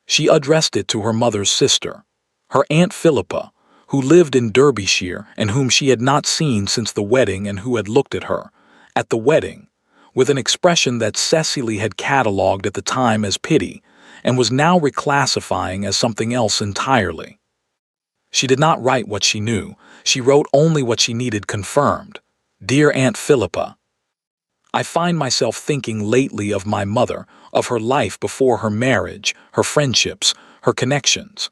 She addressed it to her mother's sister, her Aunt Philippa, who lived in Derbyshire and whom she had not seen since the wedding and who had looked at her, at the wedding, with an expression that Cecily had catalogued at the time as pity and was now reclassifying as something else entirely. She did not write what she knew. She wrote only what she needed confirmed. Dear Aunt Philippa, I find myself thinking lately of my mother, of her life before her marriage, her friendships, her connections.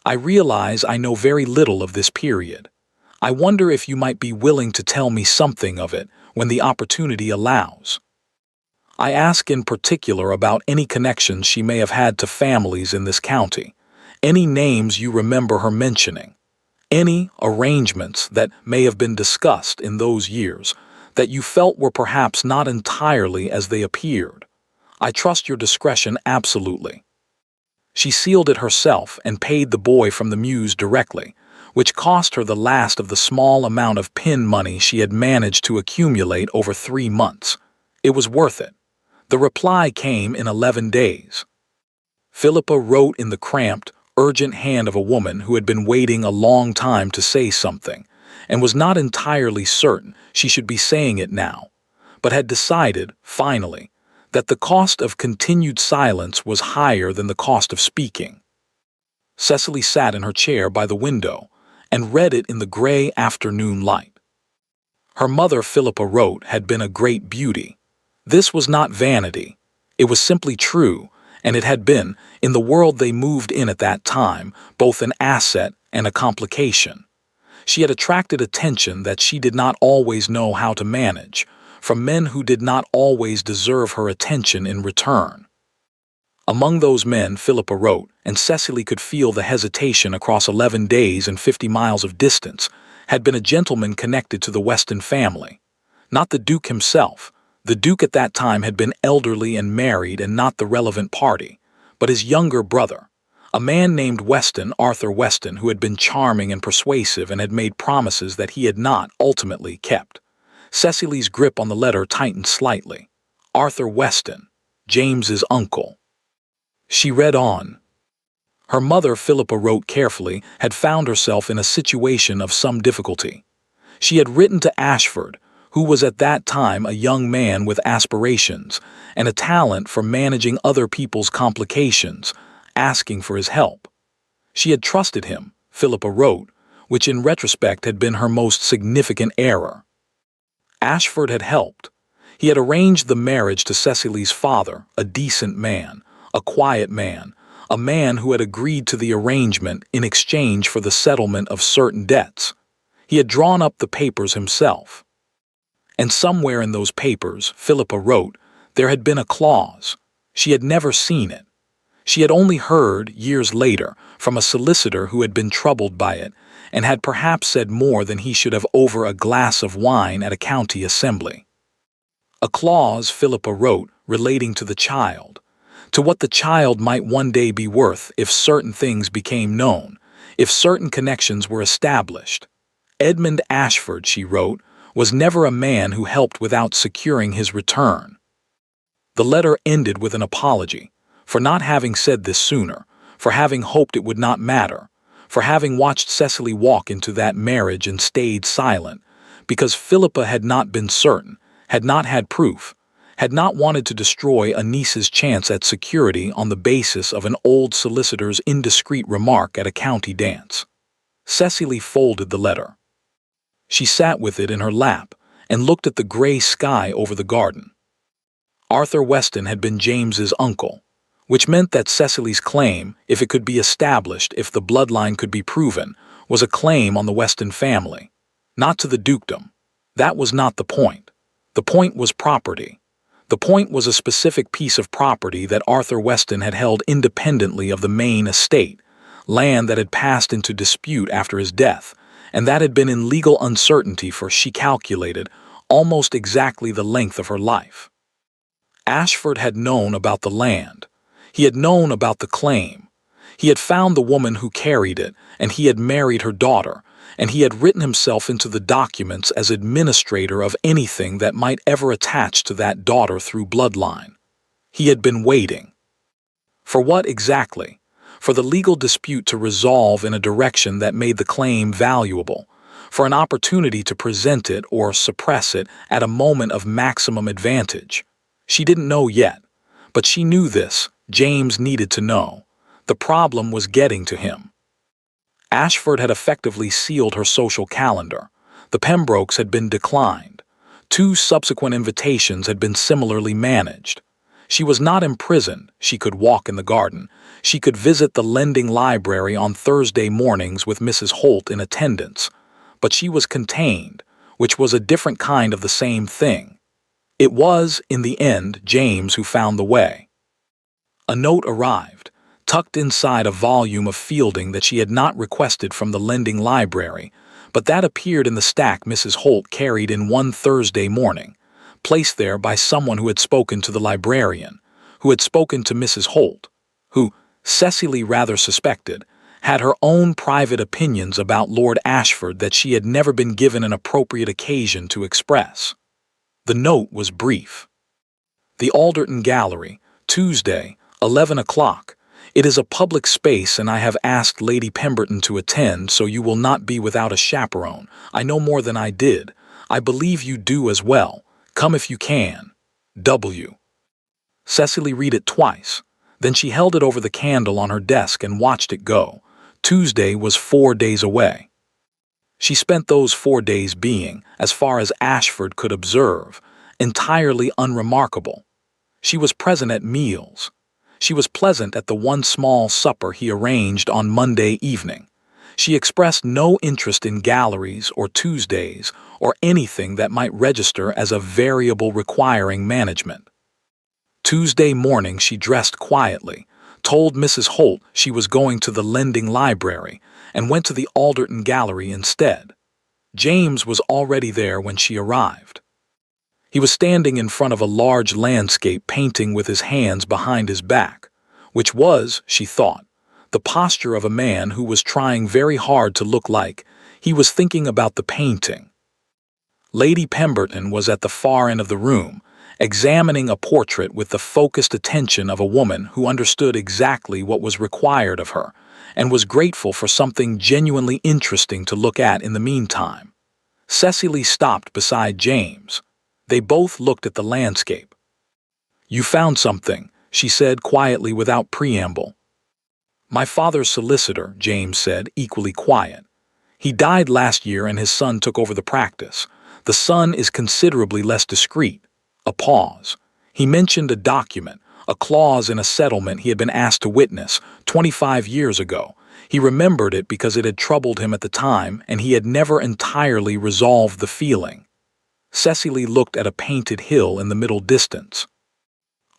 I realize I know very little of this period. I wonder if you might be willing to tell me something of it when the opportunity allows. I ask in particular about any connections she may have had to families in this county, any names you remember her mentioning, any arrangements that may have been discussed in those years that you felt were perhaps not entirely as they appeared. I trust your discretion absolutely. She sealed it herself and paid the boy from the Mews directly, which cost her the last of the small amount of pin money she had managed to accumulate over 3 months. It was worth it. The reply came in 11 days. Philippa wrote in the cramped, urgent hand of a woman who had been waiting a long time to say something, and was not entirely certain she should be saying it now, but had decided, finally, that the cost of continued silence was higher than the cost of speaking. Cecily sat in her chair by the window and read it in the gray afternoon light. Her mother, Philippa wrote, had been a great beauty. This was not vanity. It was simply true, and it had been, in the world they moved in at that time, both an asset and a complication. She had attracted attention that she did not always know how to manage, from men who did not always deserve her attention in return. Among those men, Philippa wrote, and Cecily could feel the hesitation across 11 days and 50 miles of distance, had been a gentleman connected to the Weston family. Not the Duke himself. The Duke at that time had been elderly and married and not the relevant party, but his younger brother, a man named Weston, Arthur Weston, who had been charming and persuasive and had made promises that he had not ultimately kept. Cecily's grip on the letter tightened slightly. Arthur Weston, James's uncle. She read on. Her mother, Philippa wrote carefully, had found herself in a situation of some difficulty. She had written to Ashford, who was at that time a young man with aspirations and a talent for managing other people's complications, asking for his help. She had trusted him, Philippa wrote, which in retrospect had been her most significant error. Ashford had helped. He had arranged the marriage to Cecily's father, a decent man, a quiet man, a man who had agreed to the arrangement in exchange for the settlement of certain debts. He had drawn up the papers himself. And somewhere in those papers, Philippa wrote, there had been a clause. She had never seen it. She had only heard, years later, from a solicitor who had been troubled by it, and had perhaps said more than he should have over a glass of wine at a county assembly. A clause, Philippa wrote, relating to the child, to what the child might one day be worth if certain things became known, if certain connections were established. Edmund Ashford, she wrote, was never a man who helped without securing his return. The letter ended with an apology, for not having said this sooner, for having hoped it would not matter, for having watched Cecily walk into that marriage and stayed silent, because Philippa had not been certain, had not had proof, had not wanted to destroy a niece's chance at security on the basis of an old solicitor's indiscreet remark at a county dance. Cecily folded the letter. She sat with it in her lap and looked at the gray sky over the garden. Arthur Weston had been James's uncle, which meant that Cecily's claim, if it could be established, if the bloodline could be proven, was a claim on the Weston family, not to the dukedom. That was not the point. The point was property. The point was a specific piece of property that Arthur Weston had held independently of the main estate, land that had passed into dispute after his death, and that had been in legal uncertainty for, she calculated, almost exactly the length of her life. Ashford had known about the land. He had known about the claim. He had found the woman who carried it, and he had married her daughter, and he had written himself into the documents as administrator of anything that might ever attach to that daughter through bloodline. He had been waiting. For what exactly? For the legal dispute to resolve in a direction that made the claim valuable, for an opportunity to present it or suppress it at a moment of maximum advantage. She didn't know yet, but she knew this. James needed to know. The problem was getting to him. Ashford had effectively sealed her social calendar. The Pembrokes had been declined. 2 subsequent invitations had been similarly managed. She was not imprisoned. She could walk in the garden. She could visit the lending library on Thursday mornings with Mrs. Holt in attendance. But she was contained, which was a different kind of the same thing. It was, in the end, James who found the way. A note arrived, tucked inside a volume of Fielding that she had not requested from the lending library, but that appeared in the stack Mrs. Holt carried in one Thursday morning, placed there by someone who had spoken to the librarian, who had spoken to Mrs. Holt, who, Cecily rather suspected, had her own private opinions about Lord Ashford that she had never been given an appropriate occasion to express. The note was brief. The Alderton Gallery, Tuesday, 11 o'clock. It is a public space and I have asked Lady Pemberton to attend, so you will not be without a chaperone. I know more than I did. I believe you do as well. Come if you can. W. Cecily read it twice. Then she held it over the candle on her desk and watched it go. Tuesday was 4 days away. She spent those 4 days being, as far as Ashford could observe, entirely unremarkable. She was present at meals. She was pleasant at the one small supper he arranged on Monday evening. She expressed no interest in galleries or Tuesdays or anything that might register as a variable requiring management. Tuesday morning she dressed quietly, told Mrs. Holt she was going to the lending library, and went to the Alderton Gallery instead. James was already there when she arrived. He was standing in front of a large landscape painting with his hands behind his back, which was, she thought, the posture of a man who was trying very hard to look like he was thinking about the painting. Lady Pemberton was at the far end of the room, examining a portrait with the focused attention of a woman who understood exactly what was required of her and was grateful for something genuinely interesting to look at in the meantime. Cecily stopped beside James. They both looked at the landscape. "You found something," she said quietly without preamble. "My father's solicitor," James said, equally quiet. "He died last year and his son took over the practice. The son is considerably less discreet." A pause. He mentioned a document, a clause in a settlement he had been asked to witness 25 years ago. He remembered it because it had troubled him at the time and he had never entirely resolved the feeling. Cecily looked at a painted hill in the middle distance.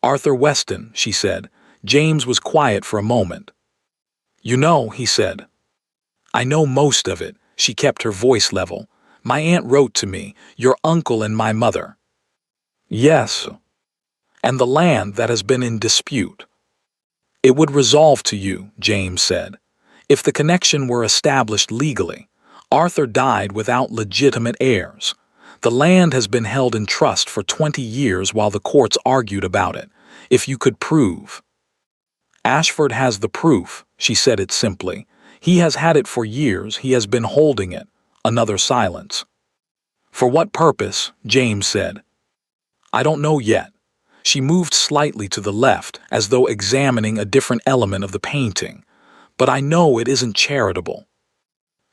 "Arthur Weston," she said. James was quiet for a moment. "You know," he said. "I know most of it." She kept her voice level. "My aunt wrote to me, your uncle and my mother." "Yes." "And the land that has been in dispute." "It would resolve to you," James said, "if the connection were established legally. Arthur died without legitimate heirs. The land has been held in trust for 20 years while the courts argued about it. If you could prove—" "Ashford has the proof," she said it simply. "He has had it for years, he has been holding it." Another silence. "For what purpose?" James said. "I don't know yet." She moved slightly to the left, as though examining a different element of the painting. "But I know it isn't charitable."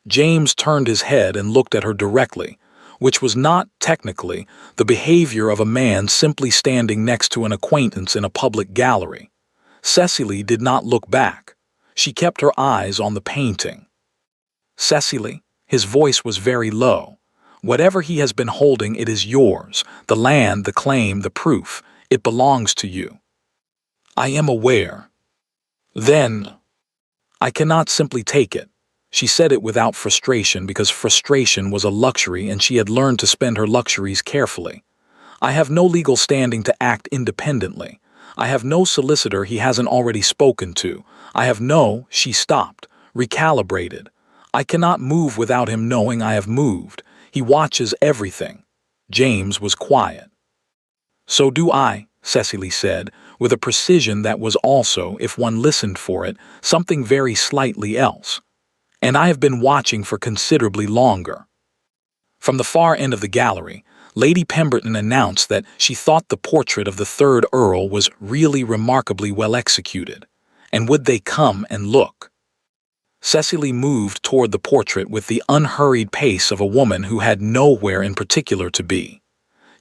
James turned his head and looked at her directly, which was not, technically, the behavior of a man simply standing next to an acquaintance in a public gallery. Cecily did not look back. She kept her eyes on the painting. "Cecily," his voice was very low, "whatever he has been holding, it is yours. The land, the claim, the proof. It belongs to you." "I am aware." "Then—" "I cannot simply take it." She said it without frustration because frustration was a luxury and she had learned to spend her luxuries carefully. "I have no legal standing to act independently. I have no solicitor he hasn't already spoken to. I have no—" She stopped, recalibrated. "I cannot move without him knowing I have moved. He watches everything." James was quiet. "So do I," Cecily said, with a precision that was also, if one listened for it, something very slightly else. "And I have been watching for considerably longer." From the far end of the gallery, Lady Pemberton announced that she thought the portrait of the third Earl was really remarkably well executed, and would they come and look? Cecily moved toward the portrait with the unhurried pace of a woman who had nowhere in particular to be.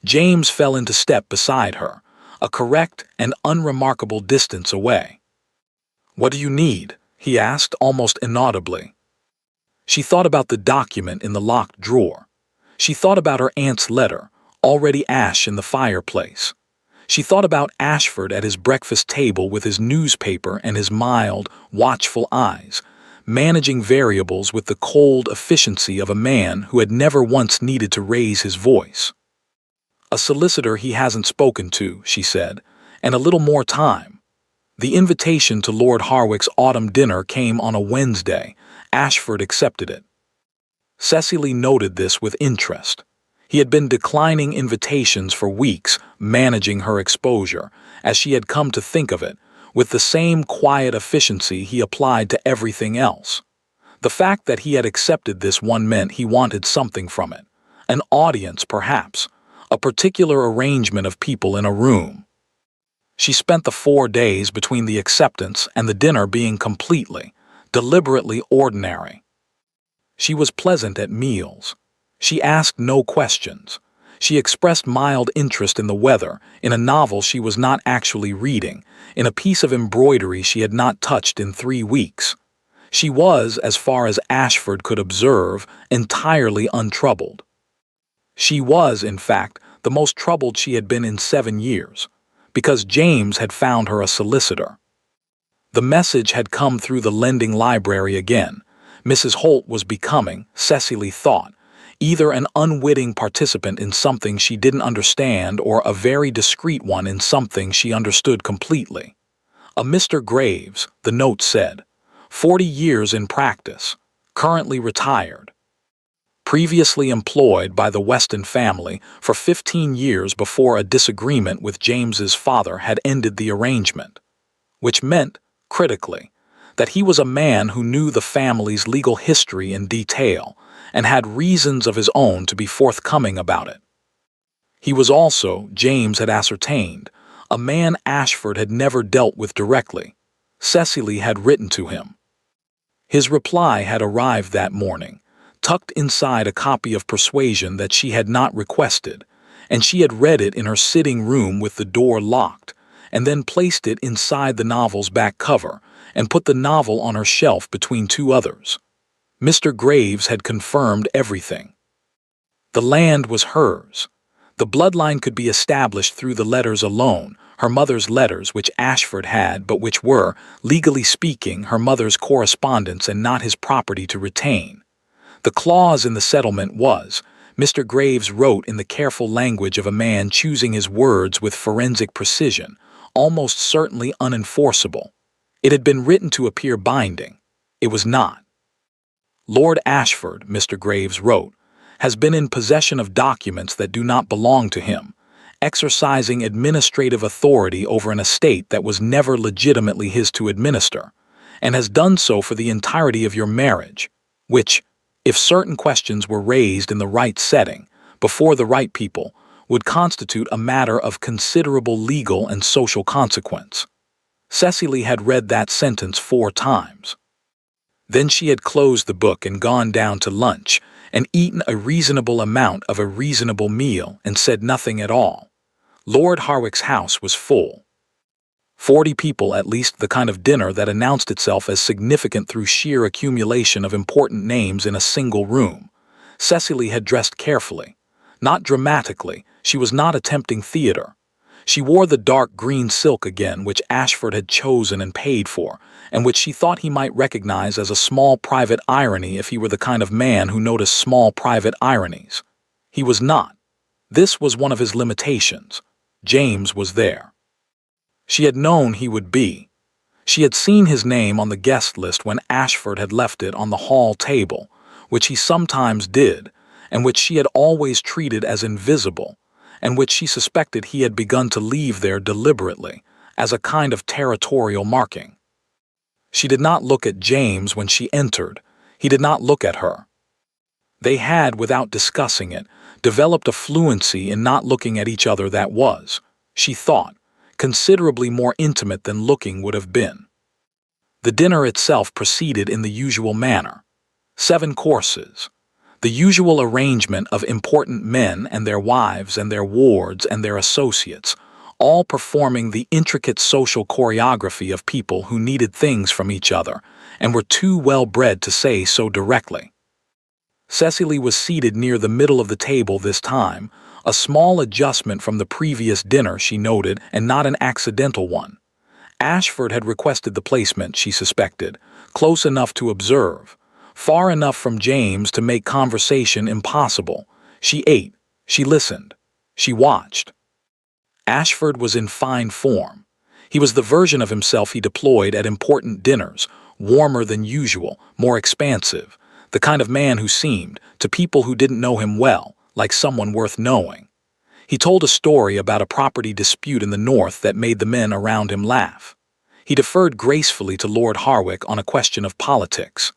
James fell into step beside her, a correct and unremarkable distance away. "What do you need?" he asked almost inaudibly. She thought about the document in the locked drawer. She thought about her aunt's letter, already ash in the fireplace. She thought about Ashford at his breakfast table with his newspaper and his mild, watchful eyes, managing variables with the cold efficiency of a man who had never once needed to raise his voice. "A solicitor he hasn't spoken to," she said, "and a little more time." The invitation to Lord Harwick's autumn dinner came on a Wednesday. Ashford accepted it. Cecily noted this with interest. He had been declining invitations for weeks, managing her exposure, as she had come to think of it, with the same quiet efficiency he applied to everything else. The fact that he had accepted this one meant he wanted something from it. An audience, perhaps. A particular arrangement of people in a room. She spent the 4 days between the acceptance and the dinner being completely, deliberately ordinary. She was pleasant at meals. She asked no questions. She expressed mild interest in the weather, in a novel she was not actually reading, in a piece of embroidery she had not touched in 3 weeks. She was, as far as Ashford could observe, entirely untroubled. She was, in fact, the most troubled she had been in 7 years, because James had found her a solicitor. The message had come through the lending library again. Mrs. Holt was becoming, Cecily thought, either an unwitting participant in something she didn't understand or a very discreet one in something she understood completely. A Mr. Graves, the note said, 40 years in practice, currently retired. Previously employed by the Weston family for 15 years before a disagreement with James's father had ended the arrangement, which meant, critically, that he was a man who knew the family's legal history in detail and had reasons of his own to be forthcoming about it. He was also, James had ascertained, a man Ashford had never dealt with directly. Cecily had written to him. His reply had arrived that morning, tucked inside a copy of Persuasion that she had not requested, and she had read it in her sitting room with the door locked, and then placed it inside the novel's back cover, and put the novel on her shelf between 2 others. Mr. Graves had confirmed everything. The land was hers. The bloodline could be established through the letters alone, her mother's letters which Ashford had but which were, legally speaking, her mother's correspondence and not his property to retain. The clause in the settlement was, Mr. Graves wrote in the careful language of a man choosing his words with forensic precision, almost certainly unenforceable. It had been written to appear binding. It was not. Lord Ashford, Mr. Graves wrote, has been in possession of documents that do not belong to him, exercising administrative authority over an estate that was never legitimately his to administer, and has done so for the entirety of your marriage, which, if certain questions were raised in the right setting, before the right people, would constitute a matter of considerable legal and social consequence. Cecily had read that sentence 4 times. Then she had closed the book and gone down to lunch, and eaten a reasonable amount of a reasonable meal and said nothing at all. Lord Harwick's house was full. 40 people at least, the kind of dinner that announced itself as significant through sheer accumulation of important names in a single room. Cecily had dressed carefully. Not dramatically, she was not attempting theater. She wore the dark green silk again which Ashford had chosen and paid for, and which she thought he might recognize as a small private irony if he were the kind of man who noticed small private ironies. He was not. This was one of his limitations. James was there. She had known he would be. She had seen his name on the guest list when Ashford had left it on the hall table, which he sometimes did, and which she had always treated as invisible, and which she suspected he had begun to leave there deliberately, as a kind of territorial marking. She did not look at James when she entered. He did not look at her. They had, without discussing it, developed a fluency in not looking at each other that was, she thought, considerably more intimate than looking would have been. The dinner itself proceeded in the usual manner. 7 courses. The usual arrangement of important men and their wives and their wards and their associates, all performing the intricate social choreography of people who needed things from each other and were too well bred to say so directly. Cecily was seated near the middle of the table this time, a small adjustment from the previous dinner, she noted, and not an accidental one. Ashford had requested the placement, she suspected, close enough to observe, far enough from James to make conversation impossible. She ate, she listened, she watched. Ashford was in fine form. He was the version of himself he deployed at important dinners, warmer than usual, more expansive, the kind of man who seemed, to people who didn't know him well, like someone worth knowing. He told a story about a property dispute in the north that made the men around him laugh. He deferred gracefully to Lord Harwick on a question of politics.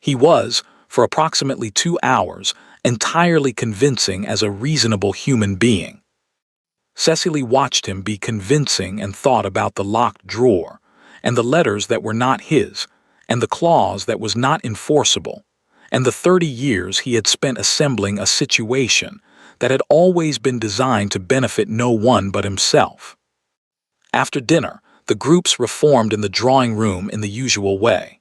He was, for approximately 2 hours, entirely convincing as a reasonable human being. Cecily watched him be convincing and thought about the locked drawer, and the letters that were not his, and the clause that was not enforceable, and the 30 years he had spent assembling a situation that had always been designed to benefit no one but himself. After dinner, the groups reformed in the drawing room in the usual way.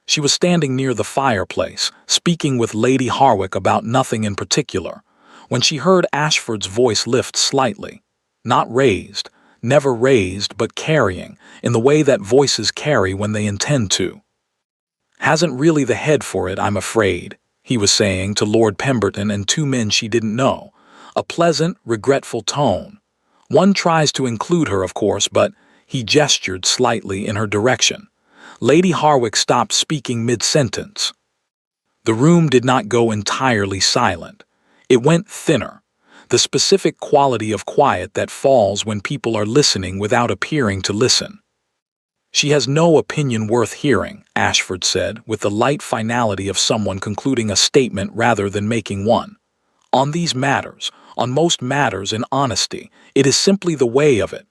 She was standing near the fireplace, speaking with Lady Harwick about nothing in particular, when she heard Ashford's voice lift slightly, not raised, never raised but carrying, in the way that voices carry when they intend to. "Hasn't really the head for it, I'm afraid," he was saying to Lord Pemberton and two men she didn't know, a pleasant, regretful tone. "One tries to include her, of course, but—" He gestured slightly in her direction. Lady Harwick stopped speaking mid-sentence. The room did not go entirely silent. It went thinner, the specific quality of quiet that falls when people are listening without appearing to listen. "She has no opinion worth hearing," Ashford said, with the light finality of someone concluding a statement rather than making one. "On these matters, on most matters in honesty, it is simply the way of it."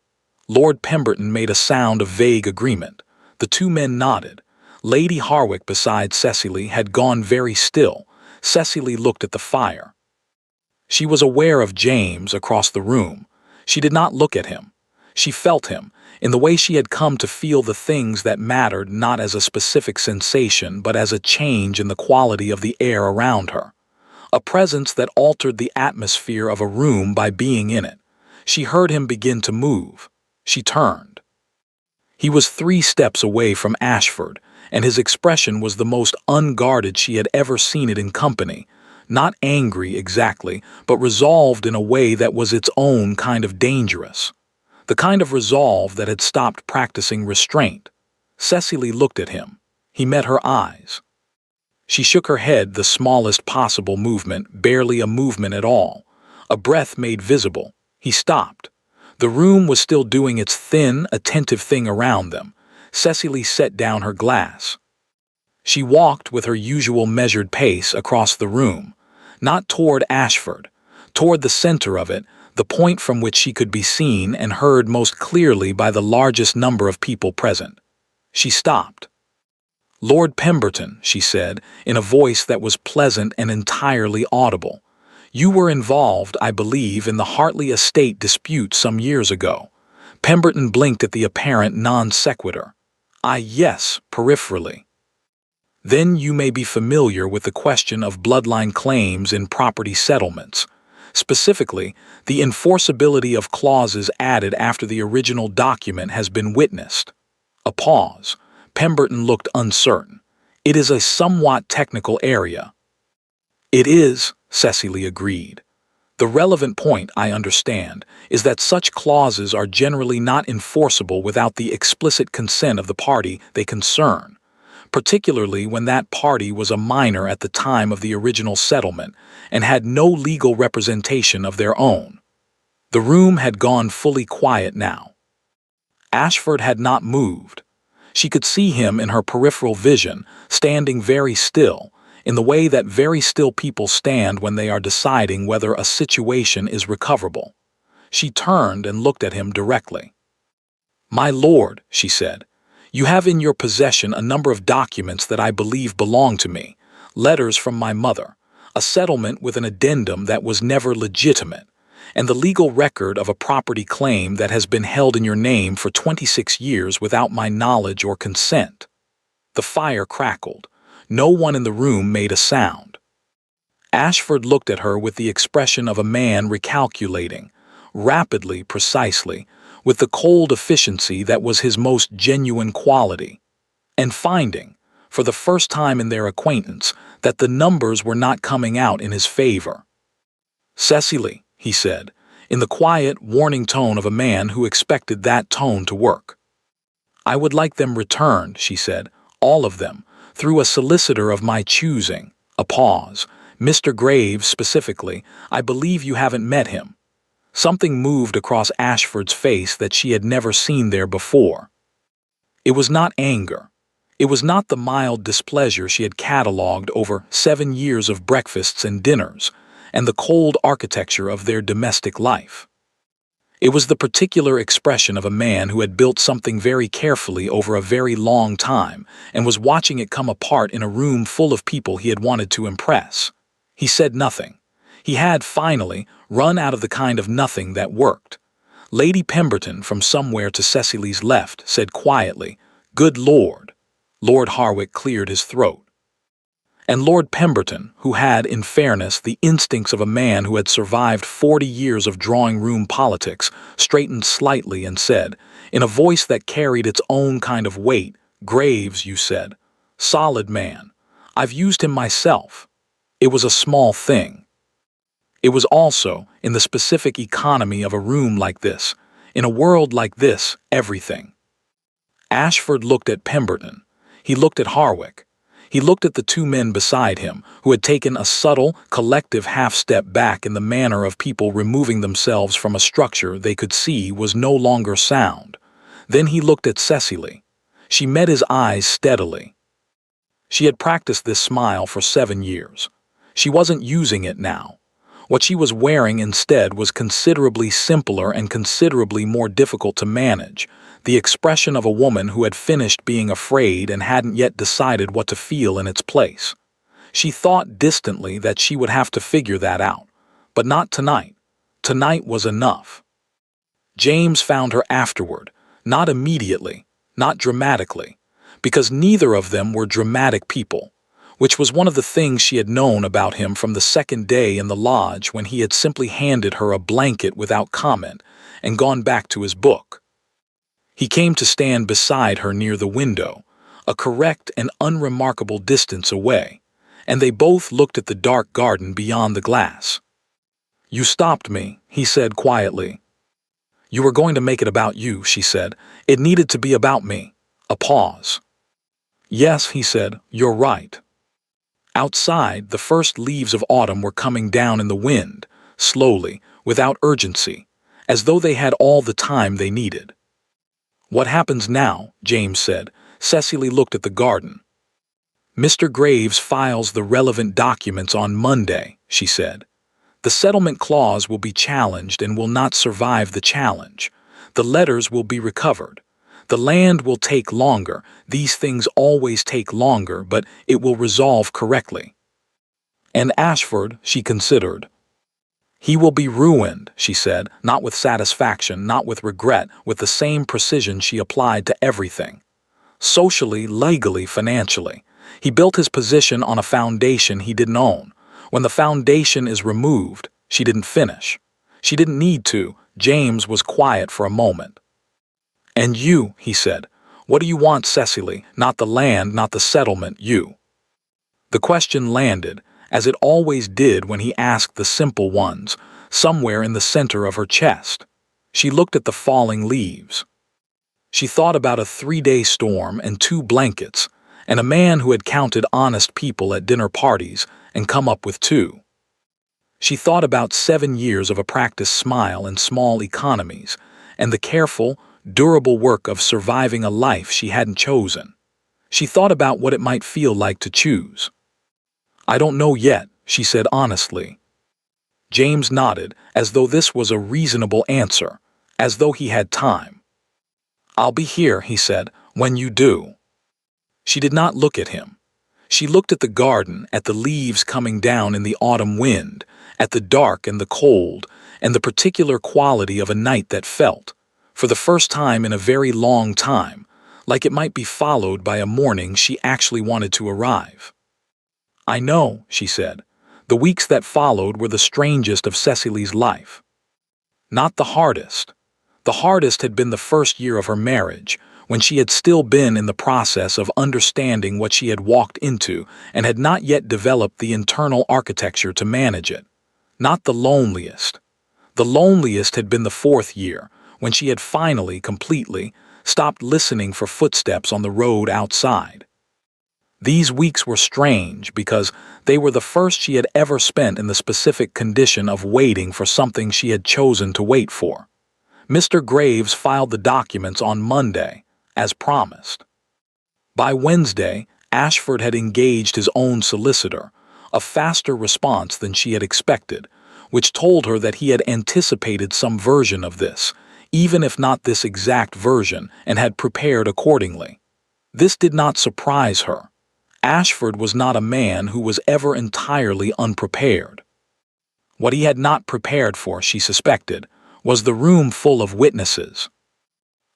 Lord Pemberton made a sound of vague agreement. The two men nodded. Lady Harwick beside Cecily had gone very still. Cecily looked at the fire. She was aware of James across the room. She did not look at him. She felt him, in the way she had come to feel the things that mattered not as a specific sensation but as a change in the quality of the air around her. A presence that altered the atmosphere of a room by being in it. She heard him begin to move. She turned. He was 3 steps away from Ashford, and his expression was the most unguarded she had ever seen it in company. Not angry exactly, but resolved in a way that was its own kind of dangerous. The kind of resolve that had stopped practicing restraint. Cecily looked at him. He met her eyes. She shook her head, the smallest possible movement, barely a movement at all. A breath made visible. He stopped. The room was still doing its thin, attentive thing around them. Cecily set down her glass. She walked with her usual measured pace across the room, not toward Ashford, toward the center of it, the point from which she could be seen and heard most clearly by the largest number of people present. She stopped. "Lord Pemberton," she said, in a voice that was pleasant and entirely audible. "You were involved, I believe, in the Hartley estate dispute some years ago." Pemberton blinked at the apparent non sequitur. "Yes, peripherally." "Then you may be familiar with the question of bloodline claims in property settlements. Specifically, the enforceability of clauses added after the original document has been witnessed." A pause. Pemberton looked uncertain. "It is a somewhat technical area." "It is," Cecily agreed. "The relevant point, I understand, is that such clauses are generally not enforceable without the explicit consent of the party they concern, particularly when that party was a minor at the time of the original settlement and had no legal representation of their own." The room had gone fully quiet now. Ashford had not moved. She could see him in her peripheral vision, standing very still, in the way that very still people stand when they are deciding whether a situation is recoverable. She turned and looked at him directly. "My lord," she said, "you have in your possession a number of documents that I believe belong to me, letters from my mother, a settlement with an addendum that was never legitimate, and the legal record of a property claim that has been held in your name for 26 years without my knowledge or consent." The fire crackled. No one in the room made a sound. Ashford looked at her with the expression of a man recalculating, rapidly, precisely, with the cold efficiency that was his most genuine quality, and finding, for the first time in their acquaintance, that the numbers were not coming out in his favor. "Cecily," he said, in the quiet, warning tone of a man who expected that tone to work. "I would like them returned," she said, "all of them, through a solicitor of my choosing." A pause. "Mr. Graves, specifically, I believe you haven't met him." Something moved across Ashford's face that she had never seen there before. It was not anger. It was not the mild displeasure she had catalogued over 7 years of breakfasts and dinners, and the cold architecture of their domestic life. It was the particular expression of a man who had built something very carefully over a very long time and was watching it come apart in a room full of people he had wanted to impress. He said nothing. He had, finally, run out of the kind of nothing that worked. Lady Pemberton, from somewhere to Cecily's left, said quietly, "Good Lord." Lord Harwick cleared his throat. And Lord Pemberton, who had, in fairness, the instincts of a man who had survived 40 years of drawing-room politics, straightened slightly and said, in a voice that carried its own kind of weight, "Graves, you said. Solid man. I've used him myself. It was a small thing. It was also, in the specific economy of a room like this, in a world like this, everything." Ashford looked at Pemberton. He looked at Harwick. He looked at the two men beside him, who had taken a subtle, collective half-step back in the manner of people removing themselves from a structure they could see was no longer sound. Then he looked at Cecily. She met his eyes steadily. She had practiced this smile for 7 years. She wasn't using it now. What she was wearing instead was considerably simpler and considerably more difficult to manage, the expression of a woman who had finished being afraid and hadn't yet decided what to feel in its place. She thought distantly that she would have to figure that out, but not tonight. Tonight was enough. James found her afterward, not immediately, not dramatically, because neither of them were dramatic people, which was one of the things she had known about him from the second day in the lodge when he had simply handed her a blanket without comment and gone back to his book. He came to stand beside her near the window, a correct and unremarkable distance away, and they both looked at the dark garden beyond the glass. "You stopped me," he said quietly. "You were going to make it about you," she said. "It needed to be about me." A pause. "Yes," he said, "you're right." Outside, the first leaves of autumn were coming down in the wind, slowly, without urgency, as though they had all the time they needed. "What happens now?" James said. Cecily looked at the garden. "Mr. Graves files the relevant documents on Monday," she said. "The settlement clause will be challenged and will not survive the challenge. The letters will be recovered. The land will take longer. These things always take longer, but it will resolve correctly." "And Ashford," she considered. "He will be ruined," she said, not with satisfaction, not with regret, with the same precision she applied to everything. Socially, legally, financially. He built his position on a foundation he didn't own. When the foundation is removed, she didn't finish. She didn't need to. James was quiet for a moment. "And you," he said. "What do you want, Cecily? Not the land, not the settlement, you." The question landed, as it always did when he asked the simple ones, somewhere in the center of her chest. She looked at the falling leaves. She thought about a 3-day storm and 2 blankets, and a man who had counted honest people at dinner parties and come up with 2. She thought about 7 years of a practiced smile and small economies, and the careful, durable work of surviving a life she hadn't chosen. She thought about what it might feel like to choose. "I don't know yet," she said honestly. James nodded, as though this was a reasonable answer, as though he had time. "I'll be here," he said, "when you do." She did not look at him. She looked at the garden, at the leaves coming down in the autumn wind, at the dark and the cold, and the particular quality of a night that felt, for the first time in a very long time, like it might be followed by a morning she actually wanted to arrive. "I know," she said. The weeks that followed were the strangest of Cecily's life. Not the hardest. The hardest had been the first year of her marriage, when she had still been in the process of understanding what she had walked into and had not yet developed the internal architecture to manage it. Not the loneliest. The loneliest had been the 4th year, when she had finally, completely, stopped listening for footsteps on the road outside. These weeks were strange because they were the first she had ever spent in the specific condition of waiting for something she had chosen to wait for. Mr. Graves filed the documents on Monday, as promised. By Wednesday, Ashford had engaged his own solicitor, a faster response than she had expected, which told her that he had anticipated some version of this, even if not this exact version, and had prepared accordingly. This did not surprise her. Ashford was not a man who was ever entirely unprepared. What he had not prepared for, she suspected, was the room full of witnesses.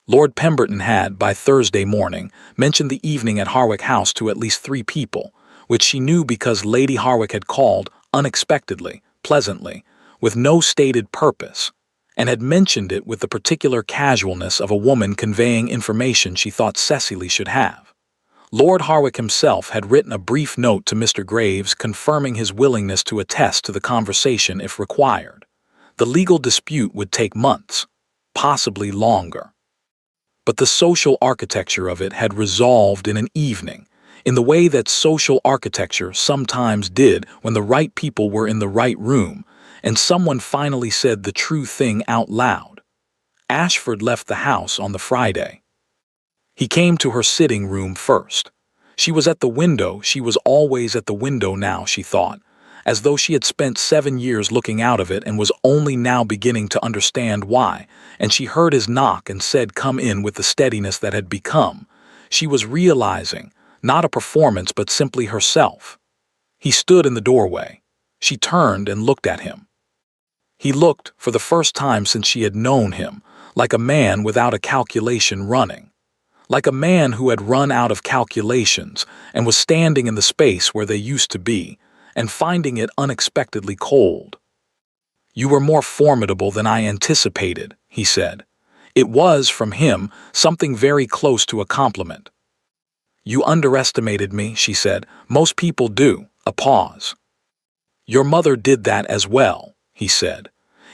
Lord Pemberton had, by Thursday morning, mentioned the evening at Harwick House to at least 3 people, which she knew because Lady Harwick had called, unexpectedly, pleasantly, with no stated purpose, and had mentioned it with the particular casualness of a woman conveying information she thought Cecily should have. Lord Harwick himself had written a brief note to Mr. Graves confirming his willingness to attest to the conversation if required. The legal dispute would take months, possibly longer. But the social architecture of it had resolved in an evening, in the way that social architecture sometimes did when the right people were in the right room, and someone finally said the true thing out loud. Ashford left the house on the Friday. He came to her sitting room first. She was at the window. She was always at the window now, she thought, as though she had spent 7 years looking out of it and was only now beginning to understand why, and she heard his knock and said come in with the steadiness that had become. She was realizing, not a performance but simply herself. He stood in the doorway. She turned and looked at him. He looked, for the first time since she had known him, like a man without a calculation running. Like a man who had run out of calculations and was standing in the space where they used to be, and finding it unexpectedly cold. "You were more formidable than I anticipated," he said. It was, from him, something very close to a compliment. "You underestimated me," she said. "Most people do." A pause. "Your mother did that as well," he said.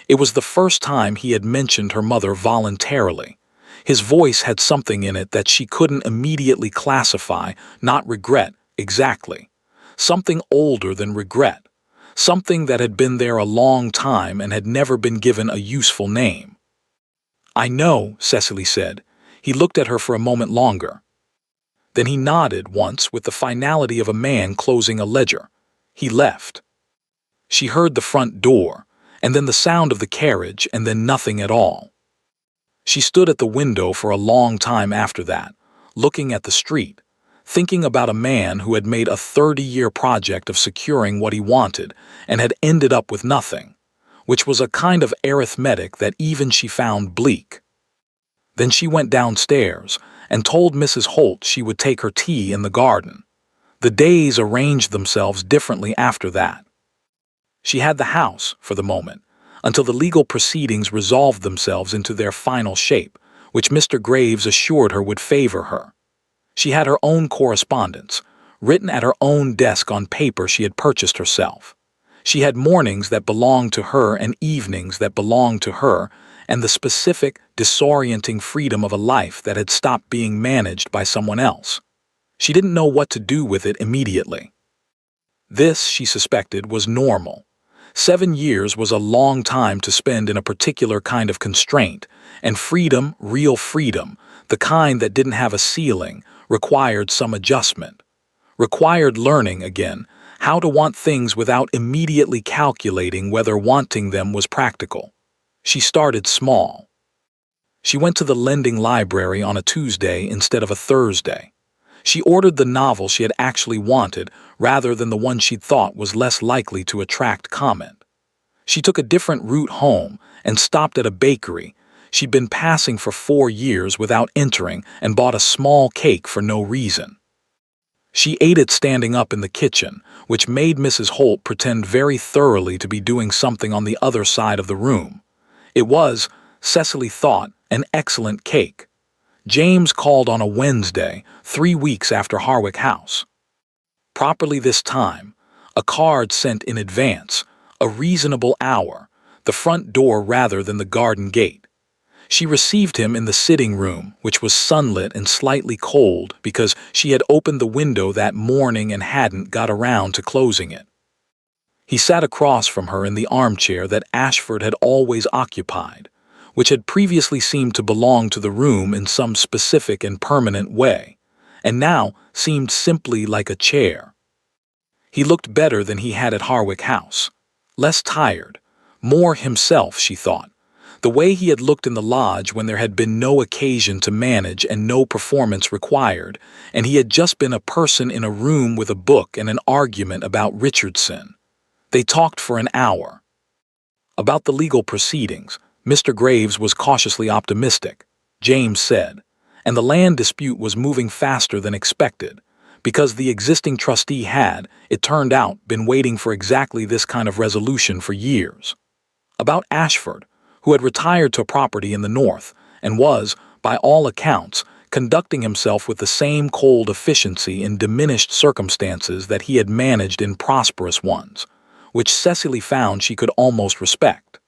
It was the first time he had mentioned her mother voluntarily. His voice had something in it that she couldn't immediately classify, not regret, exactly. Something older than regret. Something that had been there a long time and had never been given a useful name. "I know," Cecily said. He looked at her for a moment longer. Then he nodded once with the finality of a man closing a ledger. He left. She heard the front door, and then the sound of the carriage, and then nothing at all. She stood at the window for a long time after that, looking at the street, thinking about a man who had made a 30-year project of securing what he wanted and had ended up with nothing, which was a kind of arithmetic that even she found bleak. Then she went downstairs and told Mrs. Holt she would take her tea in the garden. The days arranged themselves differently after that. She had the house, for the moment, until the legal proceedings resolved themselves into their final shape, which Mr. Graves assured her would favor her. She had her own correspondence, written at her own desk on paper she had purchased herself. She had mornings that belonged to her and evenings that belonged to her, and the specific, disorienting freedom of a life that had stopped being managed by someone else. She didn't know what to do with it immediately. This, she suspected, was normal. 7 years was a long time to spend in a particular kind of constraint, and freedom, real freedom, the kind that didn't have a ceiling, required some adjustment. Required learning, again, how to want things without immediately calculating whether wanting them was practical. She started small. She went to the lending library on a Tuesday instead of a Thursday. She ordered the novel she had actually wanted rather than the one she'd thought was less likely to attract comment. She took a different route home and stopped at a bakery she'd been passing for 4 years without entering and bought a small cake for no reason. She ate it standing up in the kitchen, which made Mrs. Holt pretend very thoroughly to be doing something on the other side of the room. It was, Cecily thought, an excellent cake. James called on a Wednesday, 3 weeks after Harwick House. Properly this time, a card sent in advance, a reasonable hour, the front door rather than the garden gate. She received him in the sitting room, which was sunlit and slightly cold because she had opened the window that morning and hadn't got around to closing it. He sat across from her in the armchair that Ashford had always occupied, which had previously seemed to belong to the room in some specific and permanent way, and now seemed simply like a chair. He looked better than he had at Harwick House, less tired, More himself, she thought. The way he had looked in the lodge when there had been no occasion to manage and no performance required, and he had just been a person in a room with a book and an argument about Richardson. They talked for an hour. About the legal proceedings, Mr. Graves was cautiously optimistic, James said, and the land dispute was moving faster than expected, because the existing trustee had, it turned out, been waiting for exactly this kind of resolution for years. About Ashford, who had retired to property in the north and was, by all accounts, conducting himself with the same cold efficiency in diminished circumstances that he had managed in prosperous ones, which Cecily found she could almost respect.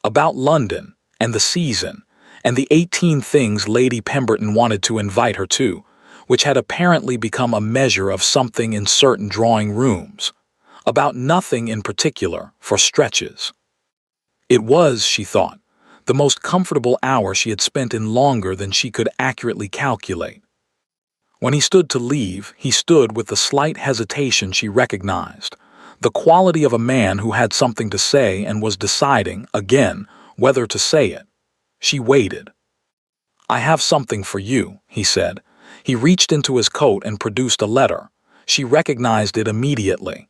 About London and the season and the 18 things Lady Pemberton wanted to invite her to, which had apparently become a measure of something in certain drawing rooms. About nothing in particular, for stretches. It was, she thought, the most comfortable hour she had spent in longer than she could accurately calculate. When he stood to leave, he stood with the slight hesitation she recognized, the quality of a man who had something to say and was deciding, again, whether to say it. She waited. "I have something for you," he said. He reached into his coat and produced a letter. She recognized it immediately.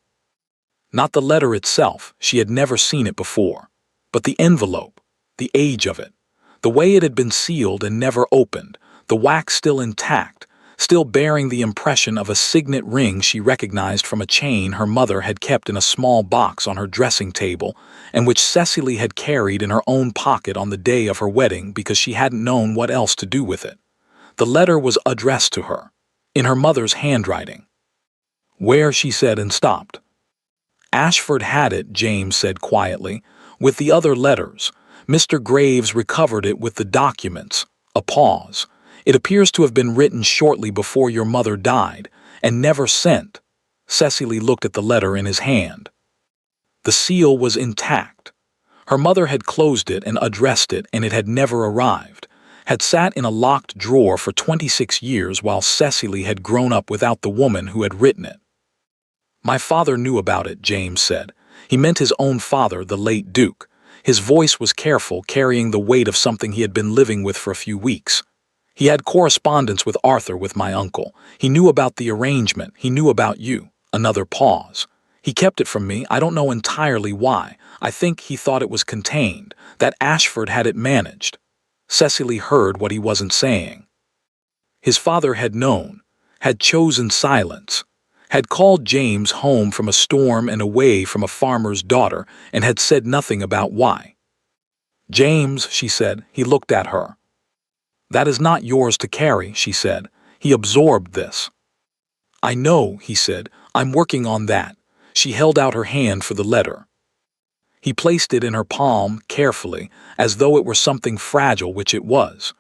Not the letter itself, she had never seen it before, but the envelope, the age of it, the way it had been sealed and never opened, the wax still intact, still bearing the impression of a signet ring she recognized from a chain her mother had kept in a small box on her dressing table and which Cecily had carried in her own pocket on the day of her wedding because she hadn't known what else to do with it. The letter was addressed to her, in her mother's handwriting. "Where?" she said and stopped. "Ashford had it," James said quietly, "with the other letters. Mr. Graves recovered it with the documents." A pause. "It appears to have been written shortly before your mother died, and never sent." Cecily looked at the letter in his hand. The seal was intact. Her mother had closed it and addressed it, and it had never arrived, had sat in a locked drawer for 26 years while Cecily had grown up without the woman who had written it. "My father knew about it," James said. He meant his own father, the late Duke. His voice was careful, carrying the weight of something he had been living with for a few weeks. "He had correspondence with Arthur, with my uncle. He knew about the arrangement. He knew about you." Another pause. "He kept it from me. I don't know entirely why. I think he thought it was contained, that Ashford had it managed." Cecily heard what he wasn't saying. His father had known, had chosen silence, had called James home from a storm and away from a farmer's daughter, and had said nothing about why. "James," she said. He looked at her. "That is not yours to carry," she said. "He absorbed this." "I know," he said. "I'm working on that." She held out her hand for the letter. He placed it in her palm carefully, as though it were something fragile, which it was.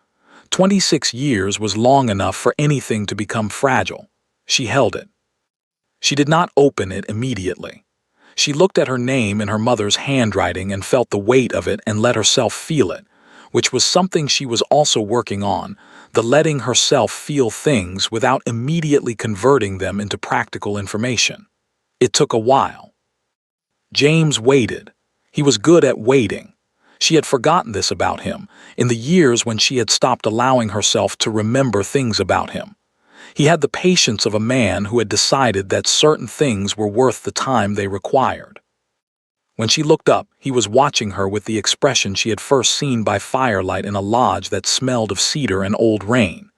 26 years was long enough for anything to become fragile. She held it. She did not open it immediately. She looked at her name in her mother's handwriting and felt the weight of it and let herself feel it, which was something she was also working on, the letting herself feel things without immediately converting them into practical information. It took a while. James waited. He was good at waiting. She had forgotten this about him, in the years when she had stopped allowing herself to remember things about him. He had the patience of a man who had decided that certain things were worth the time they required. When she looked up, he was watching her with the expression she had first seen by firelight in a lodge that smelled of cedar and old rain.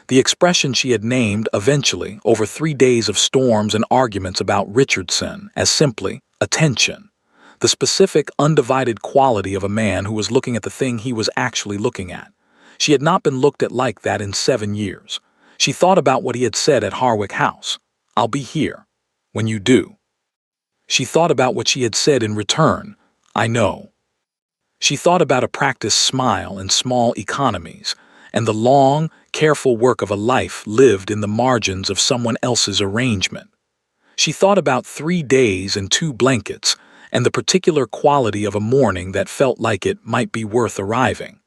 The expression she had named, eventually, over 3 days of storms and arguments about Richardson, as simply attention. The specific, undivided quality of a man who was looking at the thing he was actually looking at. She had not been looked at like that in 7 years. She thought about what he had said at Harwick House. "I'll be here when you do." She thought about what she had said in return. "I know." She thought about a practiced smile and small economies, and the long, careful work of a life lived in the margins of someone else's arrangement. She thought about 3 days and 2 blankets, and the particular quality of a morning that felt like it might be worth arriving.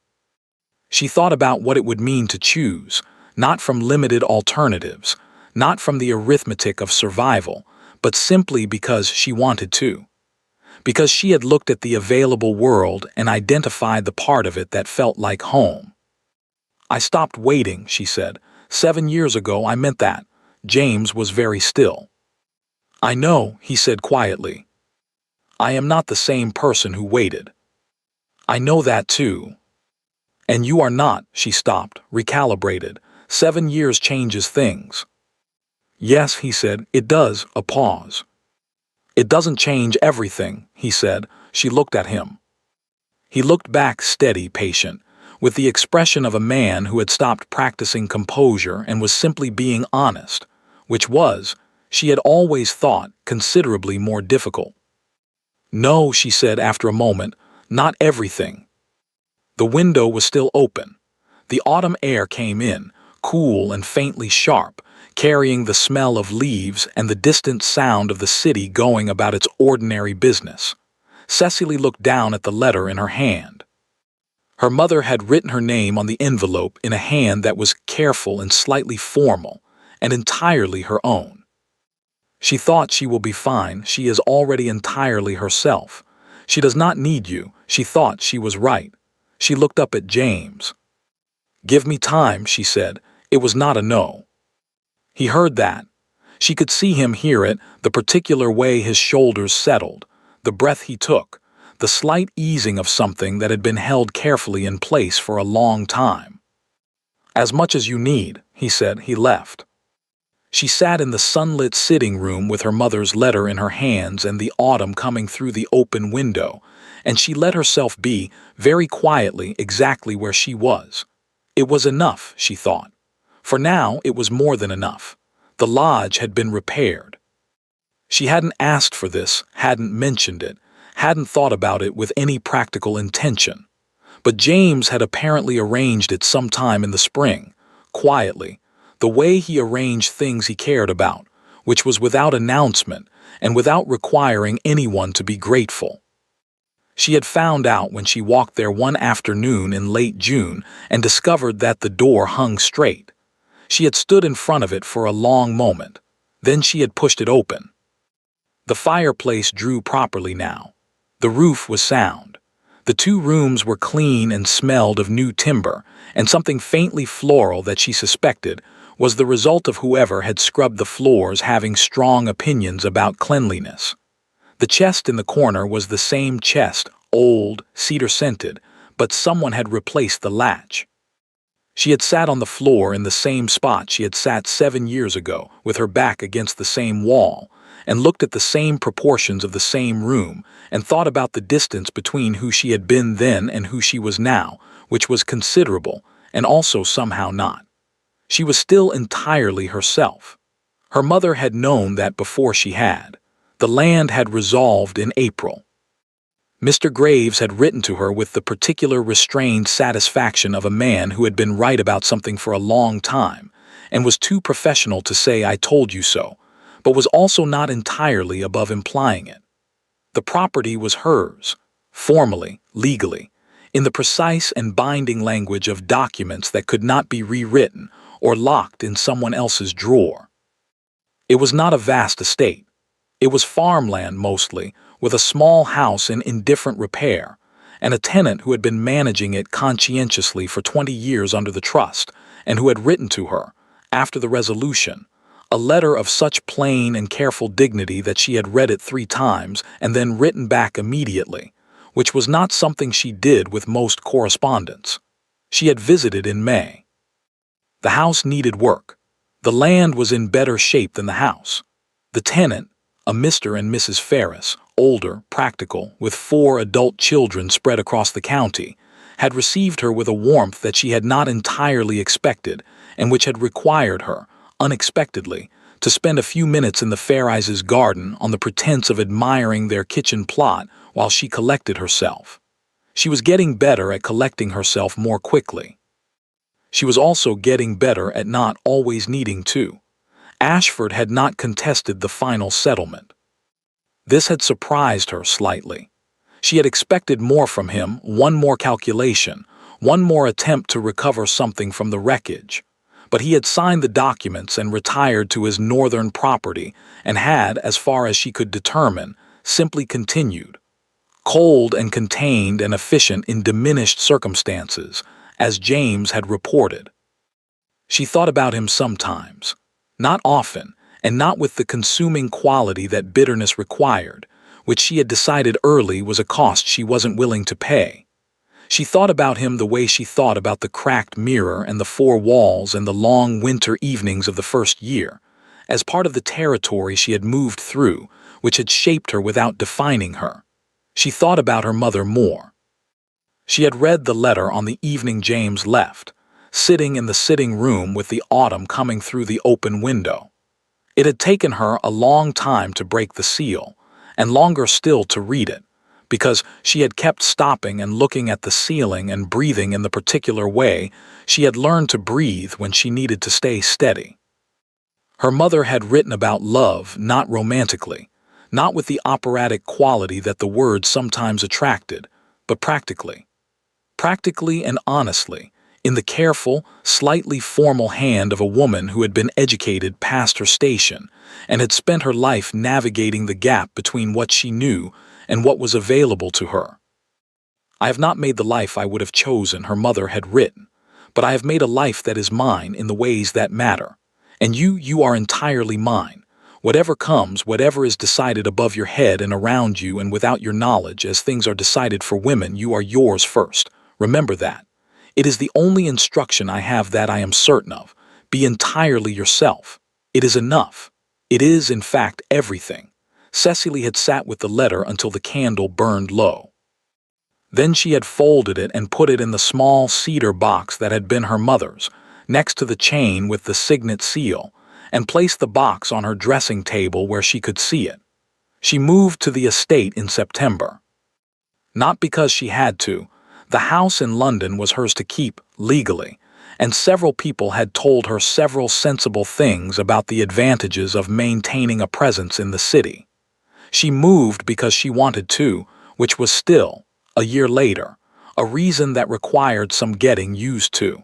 She thought about what it would mean to choose, not from limited alternatives, not from the arithmetic of survival, but simply because she wanted to. because she had looked at the available world and identified the part of it that felt like home. "I stopped waiting," she said. "7 years ago I meant that." James was very still. "I know," he said quietly. "I am not the same person who waited." "I know that too." "And you are not," she stopped, recalibrated. 7 years changes things." "Yes," he said, "it does." A pause. "It doesn't change everything," he said. She looked at him. He looked back, steady, patient, with the expression of a man who had stopped practicing composure and was simply being honest, which was, she had always thought, considerably more difficult. "No," she said after a moment, "not everything." The window was still open. The autumn air came in, cool and faintly sharp, carrying the smell of leaves and the distant sound of the city going about its ordinary business. Cecily looked down at the letter in her hand. Her mother had written her name on the envelope in a hand that was careful and slightly formal, and entirely her own. "She thought she will be fine. She is already entirely herself. She does not need you." She thought she was right. She looked up at James. "Give me time," she said. It was not a no. He heard that. She could see him hear it, the particular way his shoulders settled, the breath he took, the slight easing of something that had been held carefully in place for a long time. "As much as you need," he said. He left. She sat in the sunlit sitting room with her mother's letter in her hands and the autumn coming through the open window, and she let herself be, very quietly, exactly where she was. It was enough, she thought. For now, it was more than enough. The lodge had been repaired. She hadn't asked for this, hadn't mentioned it, hadn't thought about it with any practical intention. But James had apparently arranged it sometime in the spring, quietly, the way he arranged things he cared about, which was without announcement and without requiring anyone to be grateful. She had found out when she walked there one afternoon in late June and discovered that the door hung straight. She had stood in front of it for a long moment. Then she had pushed it open. The fireplace drew properly now. The roof was sound. The 2 rooms were clean and smelled of new timber, and something faintly floral that she suspected was the result of whoever had scrubbed the floors having strong opinions about cleanliness. The chest in the corner was the same chest, old, cedar-scented, but someone had replaced the latch. She had sat on the floor in the same spot she had sat 7 years ago, with her back against the same wall, and looked at the same proportions of the same room, and thought about the distance between who she had been then and who she was now, which was considerable, and also somehow not. She was still entirely herself. Her mother had known that before she had. The land had resolved in April. Mr. Graves had written to her with the particular restrained satisfaction of a man who had been right about something for a long time, and was too professional to say "I told you so," but was also not entirely above implying it. The property was hers, formally, legally, in the precise and binding language of documents that could not be rewritten or locked in someone else's drawer. It was not a vast estate. It was farmland mostly, with a small house in indifferent repair, and a tenant who had been managing it conscientiously for 20 years under the trust, and who had written to her, after the resolution, a letter of such plain and careful dignity that she had read it 3 times and then written back immediately, which was not something she did with most correspondence. She had visited in May. The house needed work. The land was in better shape than the house. The tenant, a Mr. and Mrs. Ferris, older, practical, with 4 adult children spread across the county, had received her with a warmth that she had not entirely expected and which had required her, unexpectedly, to spend a few minutes in the Ferrises' garden on the pretense of admiring their kitchen plot while she collected herself. She was getting better at collecting herself more quickly. She was also getting better at not always needing to. Ashford had not contested the final settlement. This had surprised her slightly. She had expected more from him, one more calculation, one more attempt to recover something from the wreckage. But he had signed the documents and retired to his northern property and had, as far as she could determine, simply continued, cold and contained and efficient in diminished circumstances, as James had reported. She thought about him sometimes, not often, and not with the consuming quality that bitterness required, which she had decided early was a cost she wasn't willing to pay. She thought about him the way she thought about the cracked mirror and the four walls and the long winter evenings of the first year, as part of the territory she had moved through, which had shaped her without defining her. She thought about her mother more. She had read the letter on the evening James left, sitting in the sitting room with the autumn coming through the open window. It had taken her a long time to break the seal, and longer still to read it, because she had kept stopping and looking at the ceiling and breathing in the particular way she had learned to breathe when she needed to stay steady. Her mother had written about love not romantically, not with the operatic quality that the word sometimes attracted, but practically. Practically and honestly, in the careful, slightly formal hand of a woman who had been educated past her station and had spent her life navigating the gap between what she knew and what was available to her. I have not made the life I would have chosen, her mother had written, but I have made a life that is mine in the ways that matter. And you are entirely mine. Whatever comes, whatever is decided above your head and around you and without your knowledge, as things are decided for women, you are yours first. Remember that. It is the only instruction I have that I am certain of. Be entirely yourself. It is enough. It is, in fact, everything. Cecily had sat with the letter until the candle burned low. Then she had folded it and put it in the small cedar box that had been her mother's, next to the chain with the signet seal, and placed the box on her dressing table where she could see it. She moved to the estate in September. Not because she had to. The house in London was hers to keep, legally, and several people had told her several sensible things about the advantages of maintaining a presence in the city. She moved because she wanted to, which was still, a year later, a reason that required some getting used to.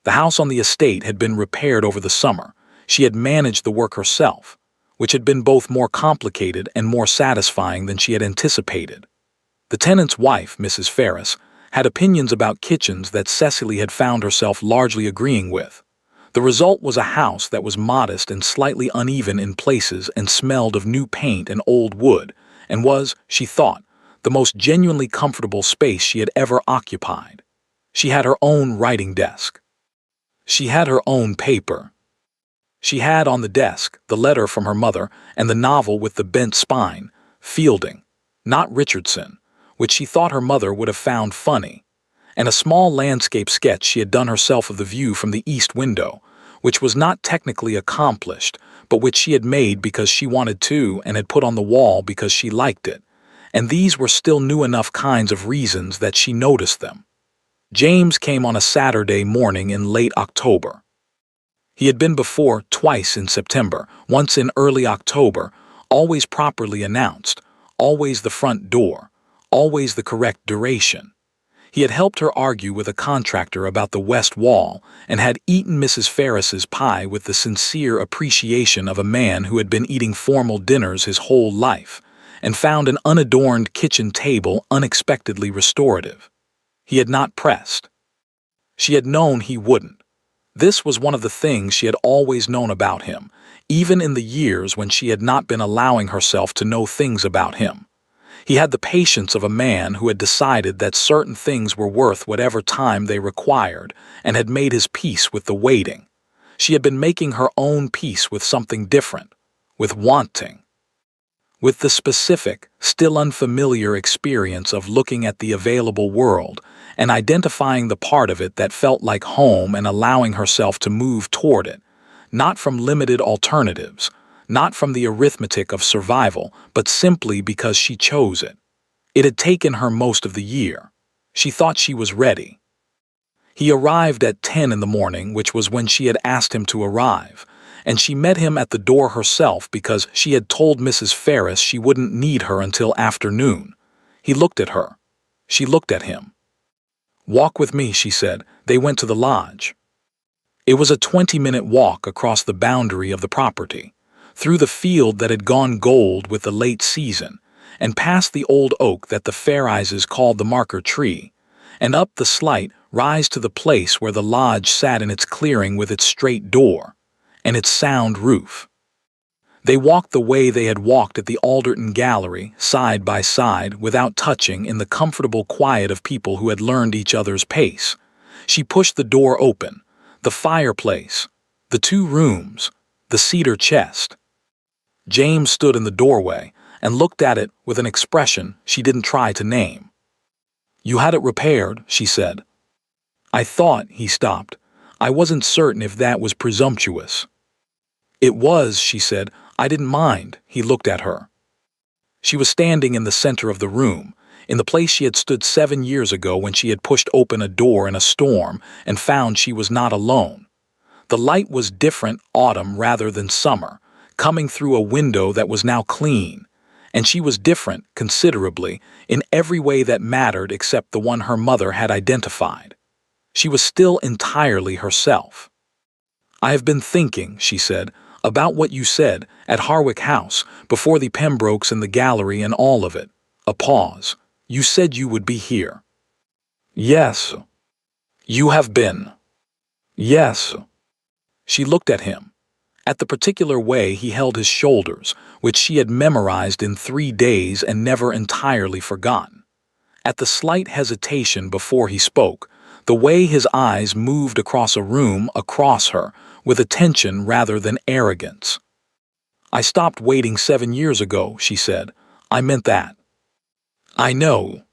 The house on the estate had been repaired over the summer. She had managed the work herself, which had been both more complicated and more satisfying than she had anticipated. The tenant's wife, Mrs. Ferris, had opinions about kitchens that Cecily had found herself largely agreeing with. The result was a house that was modest and slightly uneven in places and smelled of new paint and old wood, and was, she thought, the most genuinely comfortable space she had ever occupied. She had her own writing desk. She had her own paper. She had on the desk the letter from her mother and the novel with the bent spine, Fielding, not Richardson, which she thought her mother would have found funny, and a small landscape sketch she had done herself of the view from the east window, which was not technically accomplished, but which she had made because she wanted to and had put on the wall because she liked it, and these were still new enough kinds of reasons that she noticed them. James came on a Saturday morning in late October. He had been before twice in September, once in early October, always properly announced, always the front door, always the correct duration. He had helped her argue with a contractor about the west wall and had eaten Mrs. Ferris's pie with the sincere appreciation of a man who had been eating formal dinners his whole life and found an unadorned kitchen table unexpectedly restorative. He had not pressed. She had known he wouldn't. This was one of the things she had always known about him, even in the years when she had not been allowing herself to know things about him. He had the patience of a man who had decided that certain things were worth whatever time they required and had made his peace with the waiting. She had been making her own peace with something different, with wanting. With the specific, still unfamiliar experience of looking at the available world and identifying the part of it that felt like home and allowing herself to move toward it, not from limited alternatives, not from the arithmetic of survival, but simply because she chose it. It had taken her most of the year. She thought she was ready. He arrived at 10 in the morning, which was when she had asked him to arrive, and she met him at the door herself because she had told Mrs. Ferris she wouldn't need her until afternoon. He looked at her. She looked at him. "Walk with me," she said. They went to the lodge. It was a 20-minute walk across the boundary of the property, through the field that had gone gold with the late season, and past the old oak that the Faireyes called the marker tree, and up the slight rise to the place where the lodge sat in its clearing with its straight door and its sound roof. They walked the way they had walked at the Alderton Gallery, side by side, without touching, in the comfortable quiet of people who had learned each other's pace. She pushed the door open, the fireplace, the two rooms, the cedar chest. James stood in the doorway and looked at it with an expression she didn't try to name. "You had it repaired," she said. "I thought," he stopped. "I wasn't certain if that was presumptuous." "It was," she said. "I didn't mind." He looked at her. She was standing in the center of the room, in the place she had stood 7 years ago when she had pushed open a door in a storm and found she was not alone. The light was different, autumn rather than summer, coming through a window that was now clean, and she was different, considerably, in every way that mattered except the one her mother had identified. She was still entirely herself. "I have been thinking," she said, "about what you said at Harwick House, before the Pembrokes and the gallery and all of it." A pause. "You said you would be here." "Yes." "You have been." "Yes." She looked at him, at the particular way he held his shoulders, which she had memorized in 3 days and never entirely forgotten, at the slight hesitation before he spoke, the way his eyes moved across a room, across her, with attention rather than arrogance. "I stopped waiting 7 years ago," she said. "I meant that." "I know.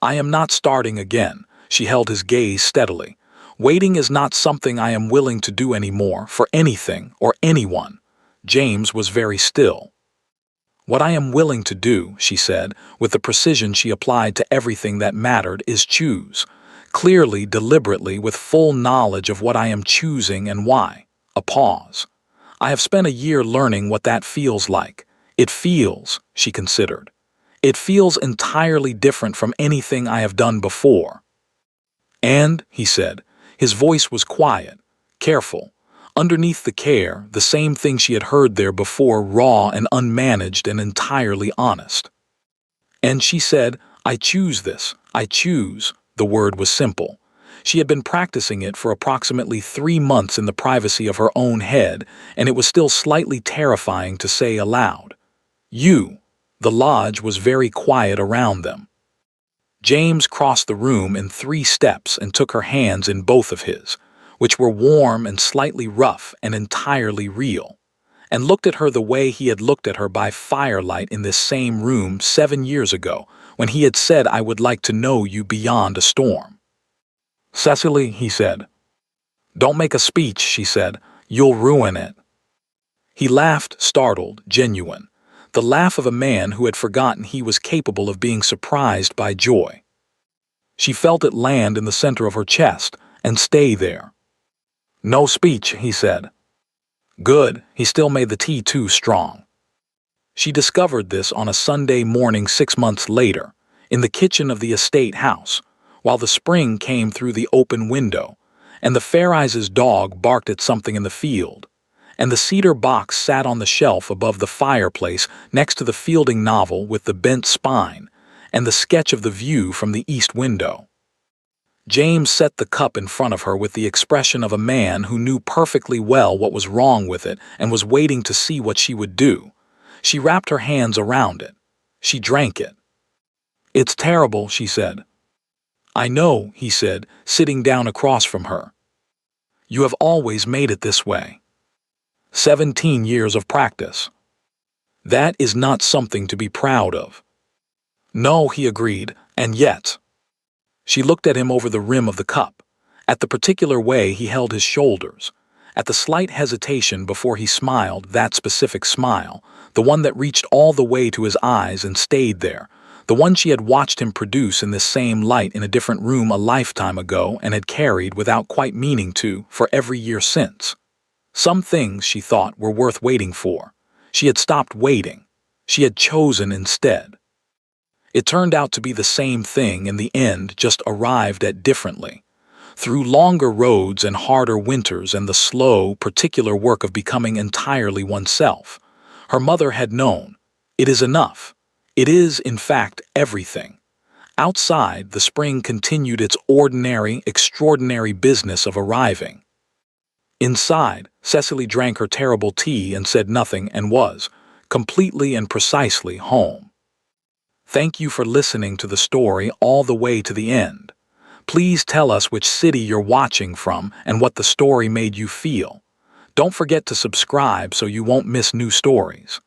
I am not starting again." She held his gaze steadily. "Waiting is not something I am willing to do anymore, for anything or anyone." James was very still. "What I am willing to do," she said, with the precision she applied to everything that mattered, "is choose. Clearly, deliberately, with full knowledge of what I am choosing and why." A pause. "I have spent a year learning what that feels like. It feels," she considered, "it feels entirely different from anything I have done before." "And," he said, his voice was quiet, careful. Underneath the care, the same thing she had heard there before, raw and unmanaged and entirely honest. "And," she said, "I choose this. I choose." The word was simple. She had been practicing it for approximately 3 months in the privacy of her own head, and it was still slightly terrifying to say aloud. "You." The lodge was very quiet around them. James crossed the room in 3 steps and took her hands in both of his, which were warm and slightly rough and entirely real, and looked at her the way he had looked at her by firelight in this same room 7 years ago, when he had said, "I would like to know you beyond a storm." "Cecily," he said. "Don't make a speech," she said. "You'll ruin it." He laughed, startled, genuine, the laugh of a man who had forgotten he was capable of being surprised by joy. She felt it land in the center of her chest and stay there. "No speech," he said. "Good." He still made the tea too strong. She discovered this on a Sunday morning 6 months later, in the kitchen of the estate house, while the spring came through the open window, and the Faireyes' dog barked at something in the field, and the cedar box sat on the shelf above the fireplace next to the Fielding novel with the bent spine, and the sketch of the view from the east window. James set the cup in front of her with the expression of a man who knew perfectly well what was wrong with it and was waiting to see what she would do. She wrapped her hands around it. She drank it. "It's terrible," she said. "I know," he said, sitting down across from her. "You have always made it this way. 17 years of practice. That is not something to be proud of." "No," he agreed, "and yet." She looked at him over the rim of the cup, at the particular way he held his shoulders, at the slight hesitation before he smiled, that specific smile, the one that reached all the way to his eyes and stayed there, the one she had watched him produce in this same light in a different room a lifetime ago and had carried, without quite meaning to, for every year since. Some things, she thought, were worth waiting for. She had stopped waiting. She had chosen instead. It turned out to be the same thing in the end, just arrived at differently. Through longer roads and harder winters and the slow, particular work of becoming entirely oneself, her mother had known. It is enough. It is, in fact, everything. Outside, the spring continued its ordinary, extraordinary business of arriving. Inside, Cecily drank her terrible tea and said nothing and was, completely and precisely, home. Thank you for listening to the story all the way to the end. Please tell us which city you're watching from and what the story made you feel. Don't forget to subscribe so you won't miss new stories.